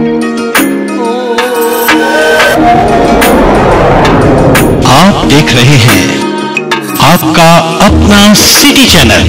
आप देख रहे हैं आपका अपना city channel.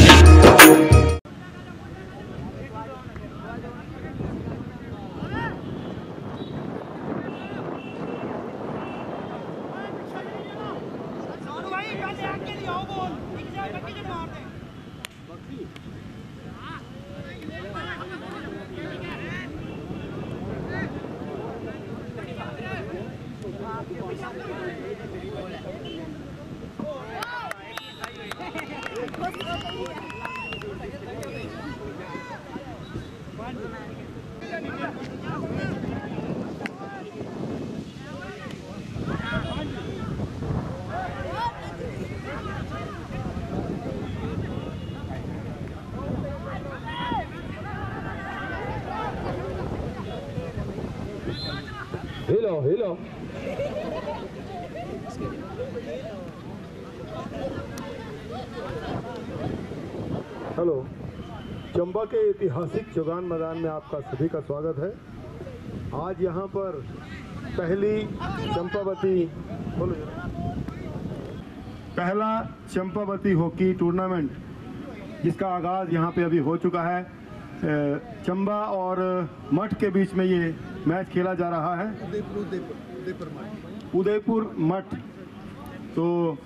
Hello hello, Chamba के ऐतिहासिक चौगान मैदान में आपका सभी का स्वागत है। आज यहाँ पर पहला चंपावती हॉकी टूर्नामेंट जिसका आगाज़ यहाँ पे अभी हो चुका है। चंबा और मठ के बीच में ये मैच खेला जा रहा है। उदयपुर मठ। तो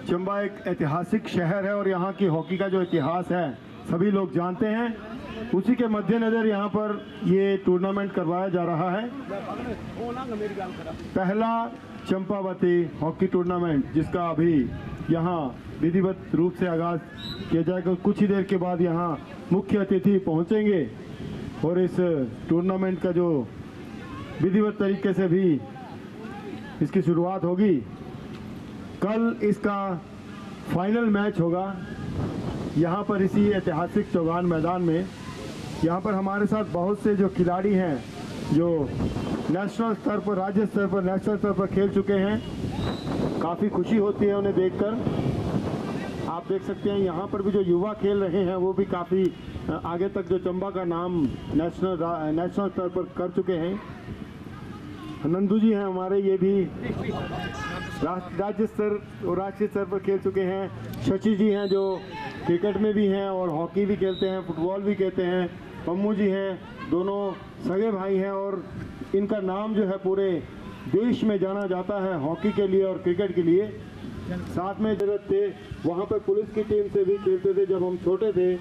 चंबा एक ऐतिहासिक शहर है और यहाँ की हॉकी का जो इतिहास है सभी लोग जानते हैं। उसी के मद्देनज़र यहाँ पर ये टूर्नामेंट करवाया जा रहा है। पहला चंपावती हॉकी टूर्नामेंट जिसका अभी यहाँ विधिवत रूप से आगाज़ किया जाएगा। कुछ ही देर के बाद यहाँ मुख्य अतिथि पहुँचेंगे और इस टूर्नामेंट का जो विधिवत तरीके से भी इसकी शुरुआत होगी। कल इसका फाइनल मैच होगा यहाँ पर इसी ऐतिहासिक चौगान मैदान में। यहाँ पर हमारे साथ बहुत से जो खिलाड़ी हैं जो नेशनल स्तर पर, राज्य स्तर पर, नेशनल स्तर पर खेल चुके हैं। काफ़ी खुशी होती है उन्हें देखकर। आप देख सकते हैं यहाँ पर भी जो युवा खेल रहे हैं वो भी काफ़ी आगे तक जो चंबा का नाम नेशनल स्तर पर कर चुके हैं। नंदू जी हैं हमारे, ये भी राज्य स्तर और राष्ट्रीय स्तर पर खेल चुके हैं। शशि जी हैं जो क्रिकेट में भी हैं और हॉकी भी खेलते हैं, फुटबॉल भी खेलते हैं। पम्मू जी हैं, दोनों सगे भाई हैं और इनका नाम जो है पूरे देश में जाना जाता है हॉकी के लिए और क्रिकेट के लिए। साथ में जरूरत थे वहाँ पर पुलिस की टीम से भी खेलते थे जब हम छोटे थे।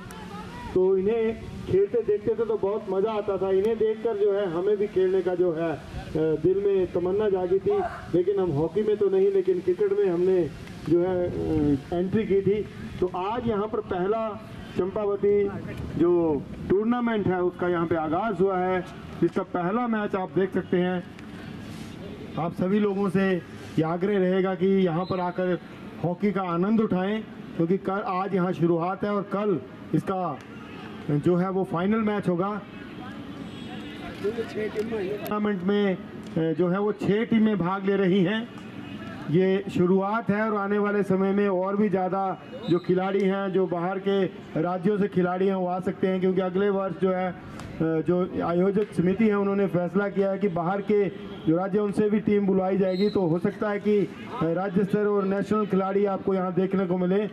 तो इन्हें खेलते देखते थे तो बहुत मज़ा आता था। इन्हें देखकर जो है हमें भी खेलने का जो है दिल में तमन्ना जागी थी। लेकिन हम हॉकी में तो नहीं, लेकिन क्रिकेट में हमने जो है एंट्री की थी। तो आज यहाँ पर पहला चंपावती जो टूर्नामेंट है उसका यहाँ पे आगाज़ हुआ है, जिसका पहला मैच आप देख सकते हैं। आप सभी लोगों से ये आग्रह रहेगा कि यहाँ पर आकर हॉकी का आनंद उठाएं, क्योंकि कल आज यहाँ शुरुआत है और कल इसका जो है वो फाइनल मैच होगा। टूर्नामेंट में जो है वो 6 टीमें भाग ले रही हैं। ये शुरुआत है और आने वाले समय में और भी ज़्यादा जो खिलाड़ी हैं, जो बाहर के राज्यों से खिलाड़ी हैं, वो आ सकते हैं। क्योंकि अगले वर्ष जो है जो आयोजक समिति है उन्होंने फैसला किया है कि बाहर के जो राज्य उनसे भी टीम बुलाई जाएगी। तो हो सकता है कि राज्य स्तर और नेशनल खिलाड़ी आपको यहाँ देखने को मिले।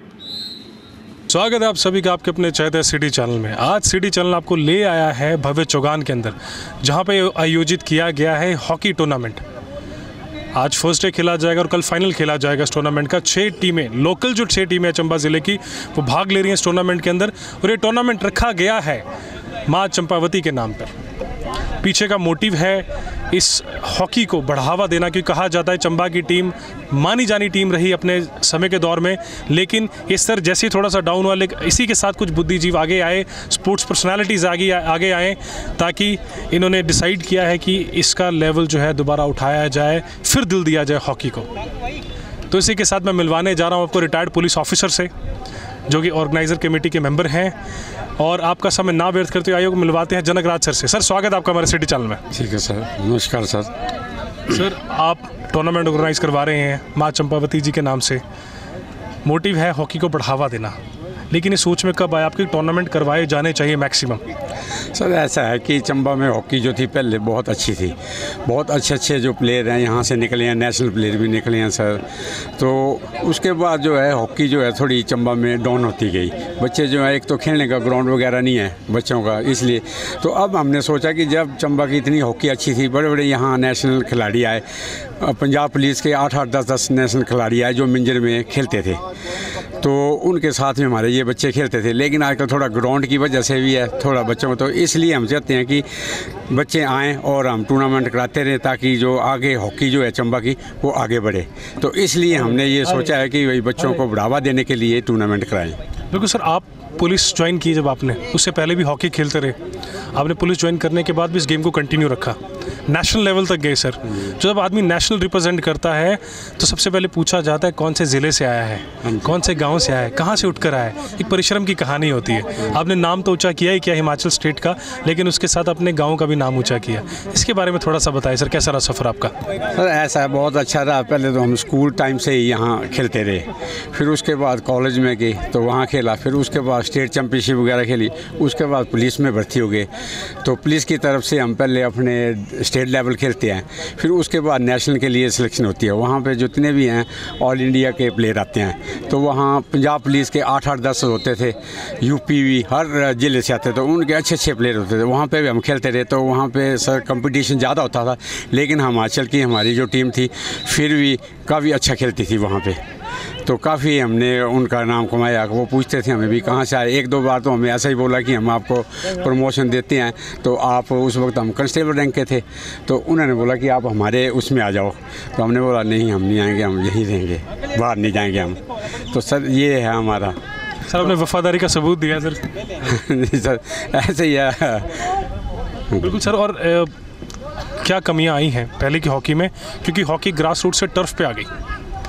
स्वागत है आप सभी का आपके अपने चैते सिटी चैनल में। आज सिटी चैनल आपको ले आया है भव्य चौगान के अंदर, जहां पे आयोजित किया गया है हॉकी टूर्नामेंट। आज फर्स्ट डे खेला जाएगा और कल फाइनल खेला जाएगा इस टूर्नामेंट का। 6 टीमें, लोकल जो 6 टीमें चंबा ज़िले की, वो भाग ले रही हैं इस टूर्नामेंट के अंदर। और ये टूर्नामेंट रखा गया है माँ चंपावती के नाम पर। पीछे का मोटिव है इस हॉकी को बढ़ावा देना, क्योंकि कहा जाता है चंबा की टीम मानी जानी टीम रही अपने समय के दौर में, लेकिन ये स्तर जैसे ही थोड़ा सा डाउन हुआ, लेकिन इसी के साथ कुछ बुद्धिजीव आगे आए, स्पोर्ट्स पर्सनालिटीज़ आगे आए, ताकि इन्होंने डिसाइड किया है कि इसका लेवल जो है दोबारा उठाया जाए, फिर दिल दिया जाए हॉकी को। तो इसी के साथ मैं मिलवाने जा रहा हूँ आपको रिटायर्ड पुलिस ऑफिसर से, जो कि ऑर्गेनाइज़र कमेटी के मेंबर हैं। और आपका समय ना व्यर्थ करते हुए आइए मिलवाते हैं जनक राज सर से। सर, स्वागत है आपका हमारे सिटी चैनल में। ठीक है सर, नमस्कार सर। सर, आप टूर्नामेंट ऑर्गेनाइज़ करवा रहे हैं माँ चंपावती जी के नाम से। मोटिव है हॉकी को बढ़ावा देना। लेकिन इस सोच में कब आया आपकी टूर्नामेंट करवाए जाने चाहिए मैक्सिमम? सर ऐसा है कि चंबा में हॉकी जो थी पहले बहुत अच्छी थी, बहुत अच्छे जो प्लेयर हैं यहाँ से निकले हैं, नेशनल प्लेयर भी निकले हैं सर। तो उसके बाद जो है हॉकी जो है थोड़ी चंबा में डाउन होती गई। बच्चे जो है, एक तो खेलने का ग्राउंड वगैरह नहीं है बच्चों का, इसलिए तो अब हमने सोचा कि जब चंबा की इतनी हॉकी अच्छी थी, बड़े बड़े यहाँ नेशनल खिलाड़ी आए, पंजाब पुलिस के 8-8, 10-10 नेशनल खिलाड़ी आए जो मिंजर में खेलते थे, तो उनके साथ में हमारे ये बच्चे खेलते थे। लेकिन आजकल थोड़ा ग्राउंड की वजह से भी है थोड़ा बच्चों को, तो इसलिए हम चाहते हैं कि बच्चे आएँ और हम टूर्नामेंट कराते रहें ताकि जो आगे हॉकी जो है चंबा की वो आगे बढ़े। तो इसलिए हमने ये सोचा है कि वही बच्चों को बढ़ावा देने के लिए टूर्नामेंट कराएं। बिल्कुल सर, आप पुलिस ज्वाइन की जब आपने, उससे पहले भी हॉकी खेलते रहे, आपने पुलिस ज्वाइन करने के बाद भी इस गेम को कंटिन्यू रखा, नेशनल लेवल तक गए सर। जब आदमी नेशनल रिप्रेजेंट करता है तो सबसे पहले पूछा जाता है कौन से ज़िले से आया है, कौन से गांव से आया है, कहाँ से उठकर आया है। एक परिश्रम की कहानी होती है। आपने नाम तो ऊंचा किया ही किया हिमाचल स्टेट का, लेकिन उसके साथ अपने गाँव का भी नाम ऊँचा किया। इसके बारे में थोड़ा सा बताइए सर, कैसा रहा सफ़र आपका? सर ऐसा बहुत अच्छा रहा। पहले तो हम स्कूल टाइम से ही यहाँ खेलते रहे, फिर उसके बाद कॉलेज में गए तो वहाँ खेला, फिर उसके बाद स्टेट चैम्पियनशिप वगैरह खेली, उसके बाद पुलिस में भर्ती हो गए। तो पुलिस की तरफ से हम पहले अपने स्टेट लेवल खेलते हैं, फिर उसके बाद नेशनल के लिए सिलेक्शन होती है। वहाँ पे जितने भी हैं ऑल इंडिया के प्लेयर आते हैं। तो वहाँ पंजाब पुलिस के 8-8, 10 होते थे, यूपी भी हर ज़िले से आते थे, उनके अच्छे प्लेयर होते थे। वहाँ पे भी हम खेलते रहे। तो वहाँ पे सर कंपटीशन ज़्यादा होता था, लेकिन हिमाचल की हमारी जो टीम थी फिर भी काफ़ी अच्छा खेलती थी वहाँ पे। तो काफ़ी हमने उनका नाम कमाया। वो पूछते थे हमें भी कहाँ से आए। 1-2 बार तो हमें ऐसा ही बोला कि हम आपको प्रमोशन देते हैं। तो आप, उस वक्त हम कांस्टेबल रैंक के थे, तो उन्होंने बोला कि आप हमारे उसमें आ जाओ। तो हमने बोला नहीं, हम नहीं आएंगे, हम यहीं रहेंगे, बाहर नहीं जाएंगे हम। तो सर ये है हमारा। सर आपने वफादारी का सबूत दिया सर। नहीं सर, ऐसे ही है। बिल्कुल सर। और क्या कमियां आई हैं पहले की हॉकी में, क्योंकि हॉकी ग्रास रूट से टर्फ पे आ गई।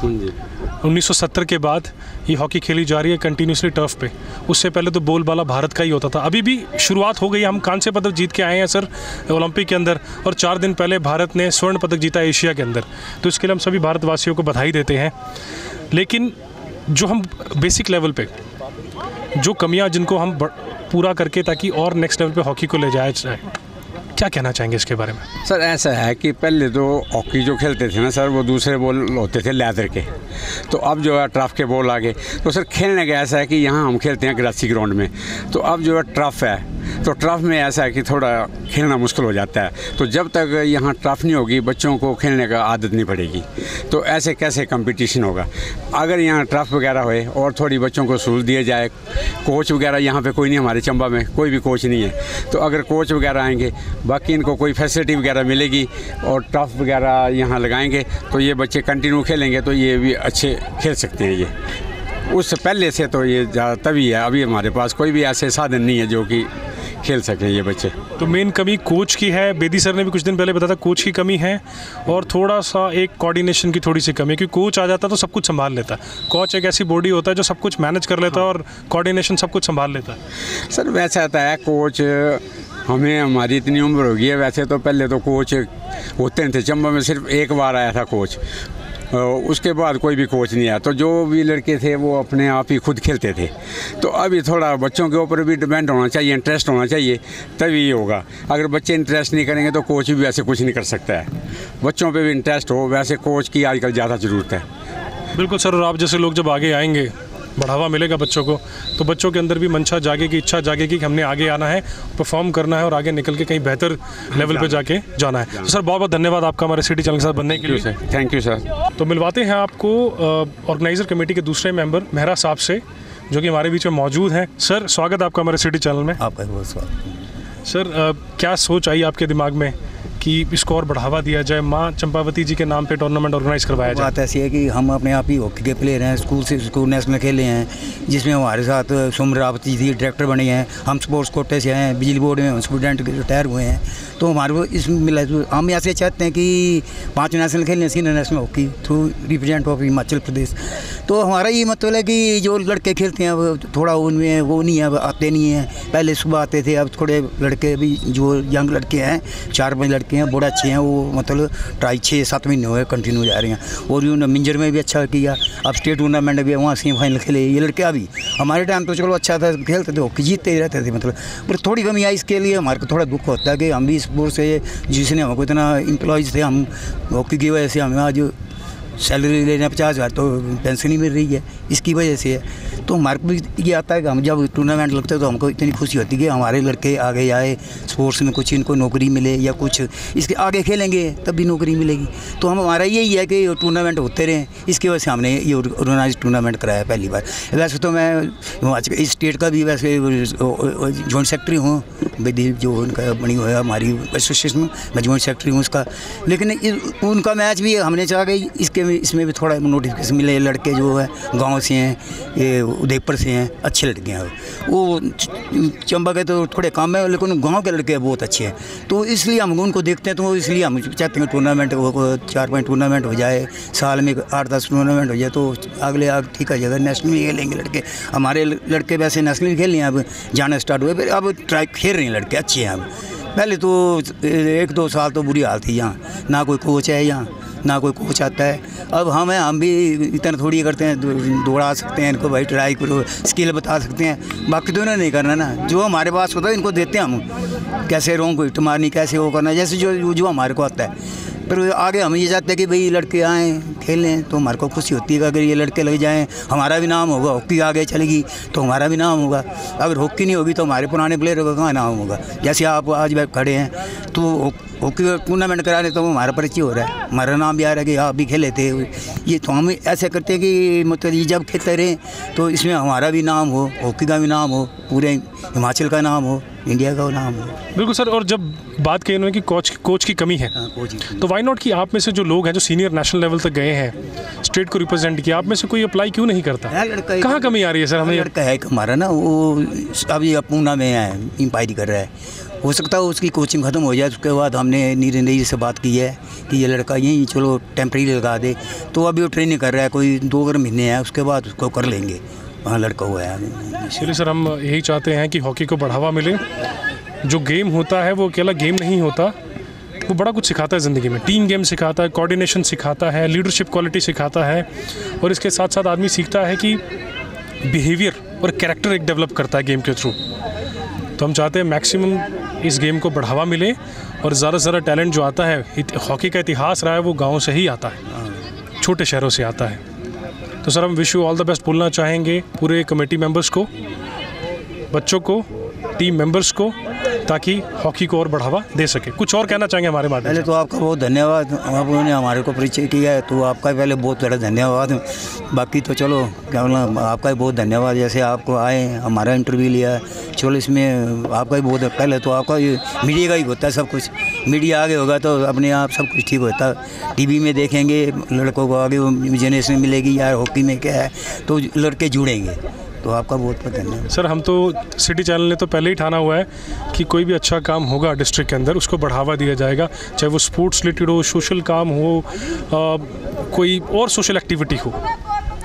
1970 के बाद ये हॉकी खेली जा रही है कंटिन्यूसली टर्फ पे। उससे पहले तो बोलबाला भारत का ही होता था। अभी भी शुरुआत हो गई। हम कांस्य पदक जीत के आए हैं सर ओलंपिक के अंदर, और 4 दिन पहले भारत ने स्वर्ण पदक जीता एशिया के अंदर। तो इसके लिए हम सभी भारतवासियों को बधाई देते हैं। लेकिन जो हम बेसिक लेवल पे जो कमियां, जिनको हम पूरा करके ताकि और नेक्स्ट लेवल पे हॉकी को ले जाया जाए, क्या कहना चाहेंगे इसके बारे में? सर ऐसा है कि पहले तो हॉकी जो खेलते थे ना सर, वो दूसरे बॉल होते थे लेदर के। तो अब जो है ट्रफ के बॉल आ गए। तो सर खेलने का ऐसा है कि यहाँ हम खेलते हैं ग्रासी ग्राउंड में, तो अब जो है ट्रफ है, तो ट्रफ में ऐसा है कि थोड़ा खेलना मुश्किल हो जाता है। तो जब तक यहाँ ट्रफ नहीं होगी, बच्चों को खेलने का आदत नहीं पड़ेगी। तो ऐसे कैसे कंपटीशन होगा? अगर यहाँ ट्रफ वगैरह होए और थोड़ी बच्चों को सहूलत दिया जाए, कोच वगैरह यहाँ पे कोई नहीं, हमारे चंबा में कोई भी कोच नहीं है। तो अगर कोच वगैरह आएंगे, बाकी इनको कोई फैसिलिटी वगैरह मिलेगी और टफ वगैरह यहाँ लगाएंगे, तो ये बच्चे कंटिन्यू खेलेंगे, तो ये भी अच्छे खेल सकते हैं। ये उससे पहले से तो ये तभी है। अभी हमारे पास कोई भी ऐसे साधन नहीं है जो कि खेल सकें ये बच्चे। तो मेन कमी कोच की है। बेदी सर ने भी कुछ दिन पहले बताया था कोच की कमी है, और थोड़ा सा एक कोऑर्डिनेशन की थोड़ी सी कमी है, क्योंकि कोच आ जाता तो सब कुछ संभाल लेता है। कोच एक ऐसी बॉडी होता है जो सब कुछ मैनेज कर लेता है और कोऑर्डिनेशन सब कुछ संभाल लेता है। सर वैसा आता है कोच, हमें हमारी इतनी उम्र हो गई है, वैसे तो पहले तो कोच होते नहीं थे। चंबा में सिर्फ एक बार आया था कोच, उसके बाद कोई भी कोच नहीं आया। तो जो भी लड़के थे वो अपने आप ही खुद खेलते थे। तो अभी थोड़ा बच्चों के ऊपर भी डिपेंड होना चाहिए, इंटरेस्ट होना चाहिए, तभी ये होगा। अगर बच्चे इंटरेस्ट नहीं करेंगे तो कोच भी वैसे कुछ नहीं कर सकता है। बच्चों पे भी इंटरेस्ट हो, वैसे कोच की आजकल ज़्यादा ज़रूरत है। बिल्कुल सर। और आप जैसे लोग जब आगे आएंगे, बढ़ावा मिलेगा बच्चों को, तो बच्चों के अंदर भी मंशा जागेगी, इच्छा जागेगी कि हमने आगे आना है, परफॉर्म करना है और आगे निकल के कहीं बेहतर लेवल पे जाके जाना है। तो सर बहुत बहुत धन्यवाद आपका हमारे सिटी चैनल के साथ बनने के लिए। Sir thank you sir. तो मिलवाते हैं आपको ऑर्गेनाइज़र कमेटी के दूसरे मेंबर मेहरा साहब से, जो कि हमारे बीच में मौजूद हैं। सर स्वागत है आपका हमारे सिटी चैनल में। आपका बहुत स्वागत। सर क्या सोच आई आपके दिमाग में कि इसको और बढ़ावा दिया जाए, माँ चंपावती जी के नाम पे टूर्नामेंट ऑर्गेनाइज करवाया जाए? बात ऐसी है कि हम अपने आप ही हॉकी के प्लेयर हैं, स्कूल से स्कूल नेशनल खेले हैं, जिसमें हमारे साथ सोमरावती जी डायरेक्टर बने हैं। हम स्पोर्ट्स कोटे से हैं, बिजली बोर्ड में स्टूडेंट रिटायर हुए हैं। तो हमारे इसमें मिला, हम ऐसे चाहते हैं कि 5 नेशनल खेलें, senior national hockey through represent of Himachal Pradesh. तो हमारा ये मतलब है कि जो लड़के खेलते हैं वो थोड़ा उनमें वो नहीं है, आते नहीं हैं। पहले सुबह आते थे, अब थोड़े लड़के भी जो यंग लड़के हैं, 4-5 लड़के लड़के हैं बड़े अच्छे हैं, वो मतलब ट्राई 6-7 महीने हुए कंटिन्यू जा रहे हैं। और उन्होंने मिंजर में भी अच्छा किया, अब स्टेट टूर्नामेंट भी वहाँ सेमीफाइनल खेले ये लड़के। अभी हमारे टाइम तो चलो अच्छा था, खेलते थे, हॉकी जीतते ही रहते थे मतलब। पर थोड़ी कमी आई, इसके लिए हमारे को थोड़ा दुख होता है कि हम भी स्पोर्ट्स से जिसने हमको इतना एम्प्लॉयज़ थे, हम हॉकी की वजह से हमें आज सैलरी लेना 50,000 तो पेंशन ही मिल रही है, इसकी वजह से है। तो हमारे को भी ये आता है कि हम जब टूर्नामेंट लगते हैं तो हमको इतनी खुशी होती है कि हमारे लड़के आगे आए स्पोर्ट्स में, कुछ इनको नौकरी मिले या कुछ इसके आगे खेलेंगे तब भी नौकरी मिलेगी। तो हम हमारा यही है कि टूर्नामेंट होते रहें, इसकी वजह से हमने ये ऑर्गेनाइज टूर्नामेंट कराया पहली बार। वैसे तो मैं आज इस स्टेट का भी वैसे जॉइंट सेक्रेटरी हूँ, विधि जो उनका बनी हुआ है हमारी एसोसिएशन में, मैं जॉइंट सेक्रेटरी हूँ उसका। लेकिन उनका मैच भी हमने चाहा कि इसमें भी थोड़ा नोटिफिकेशन मिले, लड़के जो है गांव से हैं, ये उदयपुर से हैं, अच्छे लड़के हैं। वो चंबा के तो थोड़े कम है, लेकिन गांव के लड़के बहुत अच्छे हैं। तो इसलिए हम उनको देखते हैं, तो इसलिए हम चाहते हैं टूर्नामेंट 4-5 टूर्नामेंट हो जाए, साल में 8-10 टूर्नामेंट हो जाए, तो अगले ठीक है, अगर नेशनल भी खेलेंगे लड़के। हमारे लड़के वैसे नेशनल भी खेल रहे हैं, अब जाना स्टार्ट हुए, फिर अब ट्राई खेल रहे हैं लड़के अच्छे हैं। अब पहले तो 1-2 साल तो बुरी हाल थी, यहाँ ना कोई कोच है, यहाँ ना कोई कोच आता है। अब हम भी इतना थोड़ी करते हैं, दौड़ा सकते हैं इनको, भाई ट्राई करो, स्किल बता सकते हैं, बाकी तो इन्हें नहीं करना ना। जो हमारे पास होता है इनको देते हैं हम, कैसे रोंग को हिट मारनी, कैसे वो करना, जैसे जो हमारे को आता है। पर आगे हम ये चाहते हैं कि भाई लड़के आएँ खेलें, तो हमारे को खुशी होती है कि अगर ये लड़के लग जाएँ हमारा भी नाम होगा, हॉकी आगे चलेगी तो हमारा भी नाम होगा। अगर हॉकी नहीं होगी तो हमारे पुराने प्लेयर का कहाँ नाम होगा। जैसे आप आज खड़े हैं तो हॉकी टूर्नामेंट करा रहे तो हमारा परिचय हो रहा है, हमारा नाम भी आ रहा है कि आप भी खेले थे। ये तो हम ऐसे करते हैं कि मतलब ये जब खेलते रहें तो इसमें हमारा भी नाम हो, हॉकी का भी नाम हो, पूरे हिमाचल का नाम हो, इंडिया का नाम हो। बिल्कुल सर। और जब बात कही उन्होंने कि कोच की कमी है, तो वाई नॉट कि आप में से जो लोग हैं जो सीनियर नेशनल लेवल तक गए हैं, स्टेट को रिप्रेजेंट किया, आप में से कोई अप्लाई क्यों नहीं करता? कहाँ कमी आ रही है सर? हमें लड़का है हमारा ना, वो अभी पूना में है, इंक्वायरी कर रहा है। हो सकता है उसकी कोचिंग ख़त्म हो जाए, उसके बाद हमने नीरज से बात की है कि ये लड़का यहीं चलो टेम्प्रेरी लगा दे। तो अभी वो ट्रेनिंग कर रहा है, कोई 2 महीने हैं, उसके बाद उसको कर लेंगे, वहाँ लड़का हुआ है। चलिए सर, हम यही चाहते हैं कि हॉकी को बढ़ावा मिले। जो गेम होता है वो अकेला गेम नहीं होता, वो बड़ा कुछ सिखाता है ज़िंदगी में। टीम गेम सिखाता है, कोऑर्डिनेशन सिखाता है, लीडरशिप क्वालिटी सिखाता है, और इसके साथ साथ आदमी सीखता है कि बिहेवियर और कैरेक्टर एक डेवलप करता है गेम के थ्रू। तो हम चाहते हैं मैक्सिमम इस गेम को बढ़ावा मिले, और ज़्यादा से ज़्यादा टैलेंट जो आता है, हॉकी का इतिहास रहा है वो गाँव से ही आता है, छोटे शहरों से आता है। तो सर हम wish you all the best बोलना चाहेंगे पूरे कमेटी मेंबर्स को, बच्चों को, टीम मेंबर्स को, ताकि हॉकी को और बढ़ावा दे सके। कुछ और कहना चाहेंगे हमारे माध्यम से? पहले तो आपका बहुत धन्यवाद, आपने हमारे को परिचय किया है, तो आपका पहले बहुत बड़ा धन्यवाद। बाकी तो चलो क्या बोलना, आपका भी बहुत धन्यवाद, जैसे आपको आए हमारा इंटरव्यू लिया, चलो इसमें आपका भी बहुत, पहले तो आपका मीडिया का ही होता है सब कुछ, मीडिया आगे होगा तो अपने आप सब कुछ ठीक होता है। टीवी में देखेंगे लड़कों को, आगे जनरेशन मिलेगी यार हॉकी में क्या है, तो लड़के जुड़ेंगे। तो आपका बहुत बहुत धन्यवाद सर। हम तो सिटी चैनल ने तो पहले ही ठाना हुआ है कि कोई भी अच्छा काम होगा डिस्ट्रिक्ट के अंदर उसको बढ़ावा दिया जाएगा, चाहे वो स्पोर्ट्स रिलेटेड हो, सोशल काम हो, कोई और सोशल एक्टिविटी हो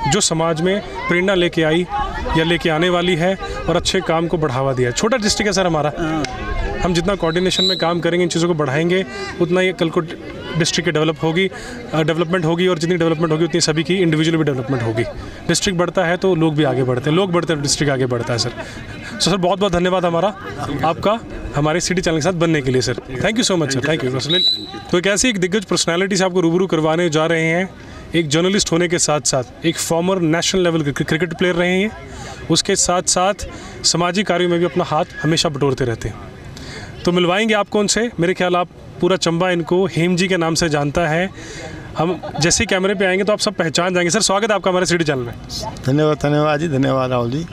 जो समाज में प्रेरणा लेके आई या लेके आने वाली है और अच्छे काम को बढ़ावा दिया। छोटा डिस्ट्रिक्ट है सर हमारा, हम जितना कोऑर्डिनेशन में काम करेंगे, इन चीज़ों को बढ़ाएंगे, उतना ही कल को डिस्ट्रिक्ट की डेवलपमेंट होगी, और जितनी डेवलपमेंट होगी उतनी सभी की इंडिविजुअल भी डेवलपमेंट होगी। डिस्ट्रिक्ट बढ़ता है तो लोग भी आगे बढ़ते हैं, लोग बढ़ते हैं डिस्ट्रिक्ट आगे बढ़ता है सर। सर बहुत बहुत धन्यवाद हमारा आपका हमारे सिटी चैनल के साथ बनने के लिए sir. Thank you so much sir, thank you. तो एक ऐसी एक दिग्गज पर्सनैलिटी से आपको रूबरू करवाने जा रहे हैं। एक जर्नलिस्ट होने के साथ साथ एक farmer national level cricket player रहे हैं, उसके साथ साथ सामाजिक कार्यों में भी अपना हाथ हमेशा बटोरते रहते हैं। तो मिलवाएंगे आपको उनसे। मेरे ख्याल आप पूरा चंबा इनको हेम जी के नाम से जानता है। हम जैसे ही कैमरे पे आएंगे तो आप सब पहचान जाएंगे। सर स्वागत है आपका हमारे सिटी चैनल में। धन्यवाद जी, धन्यवाद राहुल जी।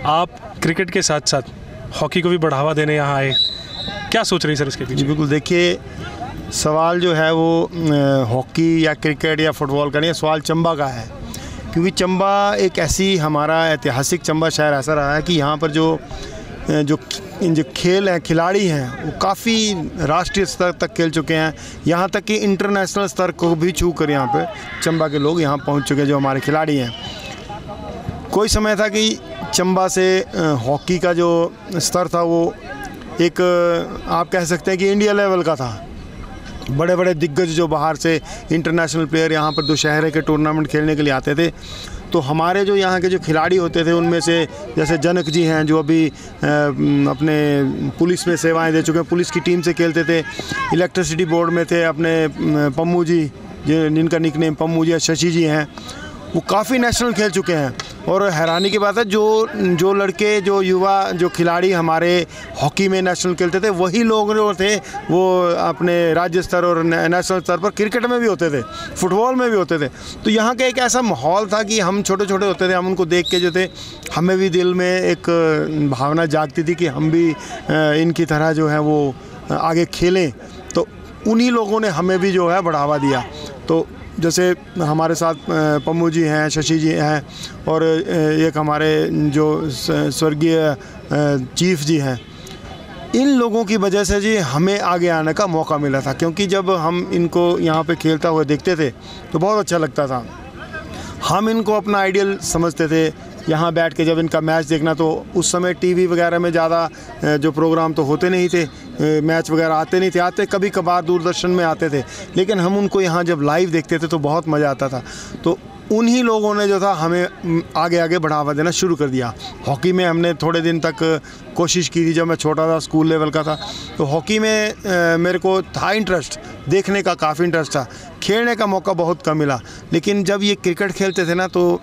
आप क्रिकेट के साथ साथ हॉकी को भी बढ़ावा देने यहाँ आए, क्या सोच रही सर इसके पीछे? जी बिल्कुल, देखिए सवाल जो है वो हॉकी या क्रिकेट या फुटबॉल का नहीं, सवाल चंबा का है। क्योंकि चंबा एक ऐसी, हमारा ऐतिहासिक चंबा शहर ऐसा रहा है कि यहाँ पर जो खेल हैं, खिलाड़ी हैं, वो काफ़ी राष्ट्रीय स्तर तक खेल चुके हैं, यहाँ तक कि इंटरनेशनल स्तर को भी छू कर यहाँ पे चंबा के लोग यहाँ पहुँच चुके हैं जो हमारे खिलाड़ी हैं। कोई समय था कि चंबा से हॉकी का जो स्तर था वो एक आप कह सकते हैं कि इंडिया लेवल का था, बड़े बड़े दिग्गज जो बाहर से इंटरनेशनल प्लेयर यहाँ पर दुशहरे के टूर्नामेंट खेलने के लिए आते थे। तो हमारे जो यहाँ के जो खिलाड़ी होते थे उनमें से जैसे जनक जी हैं जो अभी अपने पुलिस में सेवाएं दे चुके हैं, पुलिस की टीम से खेलते थे। इलेक्ट्रिसिटी बोर्ड में थे अपने पम्मू जी, जिनका निकनेम पम्मू जी, शशि जी हैं, वो काफ़ी नेशनल खेल चुके हैं। और हैरानी की बात है जो लड़के, जो युवा, जो खिलाड़ी हमारे हॉकी में नेशनल खेलते थे, वही लोग जो थे वो अपने राज्य स्तर और नेशनल स्तर पर क्रिकेट में भी होते थे, फुटबॉल में भी होते थे। तो यहाँ का एक ऐसा माहौल था कि हम छोटे छोटे होते थे, हम उनको देख के जो थे हमें भी दिल में एक भावना जागती थी कि हम भी इनकी तरह जो है वो आगे खेलें। तो उन्हीं लोगों ने हमें भी जो है बढ़ावा दिया। तो जैसे हमारे साथ पम्मू जी हैं, शशि जी हैं, और एक हमारे जो स्वर्गीय चीफ जी हैं, इन लोगों की वजह से जी हमें आगे आने का मौका मिला था। क्योंकि जब हम इनको यहाँ पे खेलता हुआ देखते थे तो बहुत अच्छा लगता था। हम इनको अपना आइडियल समझते थे। यहाँ बैठ के जब इनका मैच देखना, तो उस समय टीवी वगैरह में ज़्यादा जो प्रोग्राम तो होते नहीं थे, मैच वगैरह आते नहीं थे, आते कभी कभार दूरदर्शन में आते थे, लेकिन हम उनको यहाँ जब लाइव देखते थे तो बहुत मज़ा आता था। तो उन्हीं लोगों ने जो था हमें आगे आगे बढ़ावा देना शुरू कर दिया। हॉकी में हमने थोड़े दिन तक कोशिश की थी, जब मैं छोटा था, स्कूल लेवल का था, तो हॉकी में मेरे को था इंटरेस्ट, देखने का काफ़ी इंटरेस्ट था, खेलने का मौका बहुत कम मिला। लेकिन जब ये क्रिकेट खेलते थे ना, तो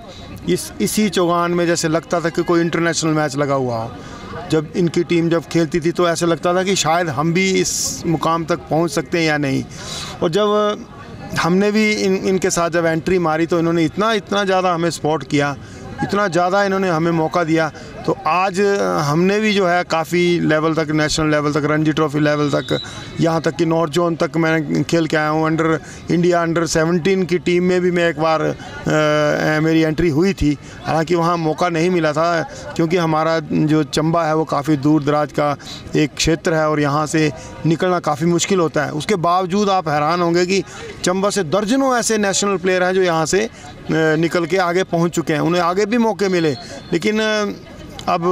इसी चौगान में जैसे लगता था कि कोई इंटरनेशनल मैच लगा हुआ हो। जब इनकी टीम जब खेलती थी तो ऐसा लगता था कि शायद हम भी इस मुकाम तक पहुंच सकते हैं या नहीं। और जब हमने भी इनके साथ जब एंट्री मारी तो इन्होंने इतना ज़्यादा हमें सपोर्ट किया, इतना ज़्यादा इन्होंने हमें मौका दिया। तो आज हमने भी जो है काफ़ी लेवल तक, नेशनल लेवल तक, रणजी ट्रॉफी लेवल तक, यहाँ तक कि नॉर्थ जोन तक मैं खेल के आया हूँ। इंडिया अंडर 17 की टीम में भी मैं एक बार मेरी एंट्री हुई थी। हालांकि वहाँ मौका नहीं मिला था, क्योंकि हमारा जो चंबा है वो काफ़ी दूर दराज का एक क्षेत्र है और यहाँ से निकलना काफ़ी मुश्किल होता है। उसके बावजूद आप हैरान होंगे कि चंबा से दर्जनों ऐसे नेशनल प्लेयर हैं जो यहाँ से निकल के आगे पहुँच चुके हैं, उन्हें आगे भी मौके मिले। लेकिन अब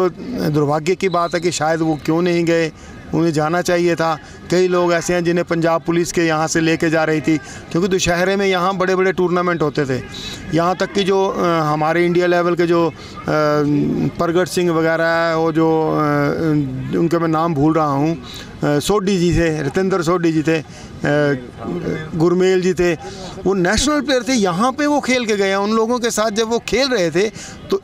दुर्भाग्य की बात है कि शायद वो क्यों नहीं गए, उन्हें जाना चाहिए था। कई लोग ऐसे हैं जिन्हें पंजाब पुलिस के यहाँ से लेके जा रही थी, क्योंकि दुशहरे में यहाँ बड़े बड़े टूर्नामेंट होते थे। यहाँ तक कि जो हमारे इंडिया लेवल के जो प्रगट सिंह वगैरह है, वो जो उनके मैं नाम भूल रहा हूँ, सोडी जी थे, रितेंद्र सोडी जी थे, गुरमेल जी थे, वो नेशनल प्लेयर थे, यहाँ पे वो खेल के गए हैं। उन लोगों के साथ जब वो खेल रहे थे तो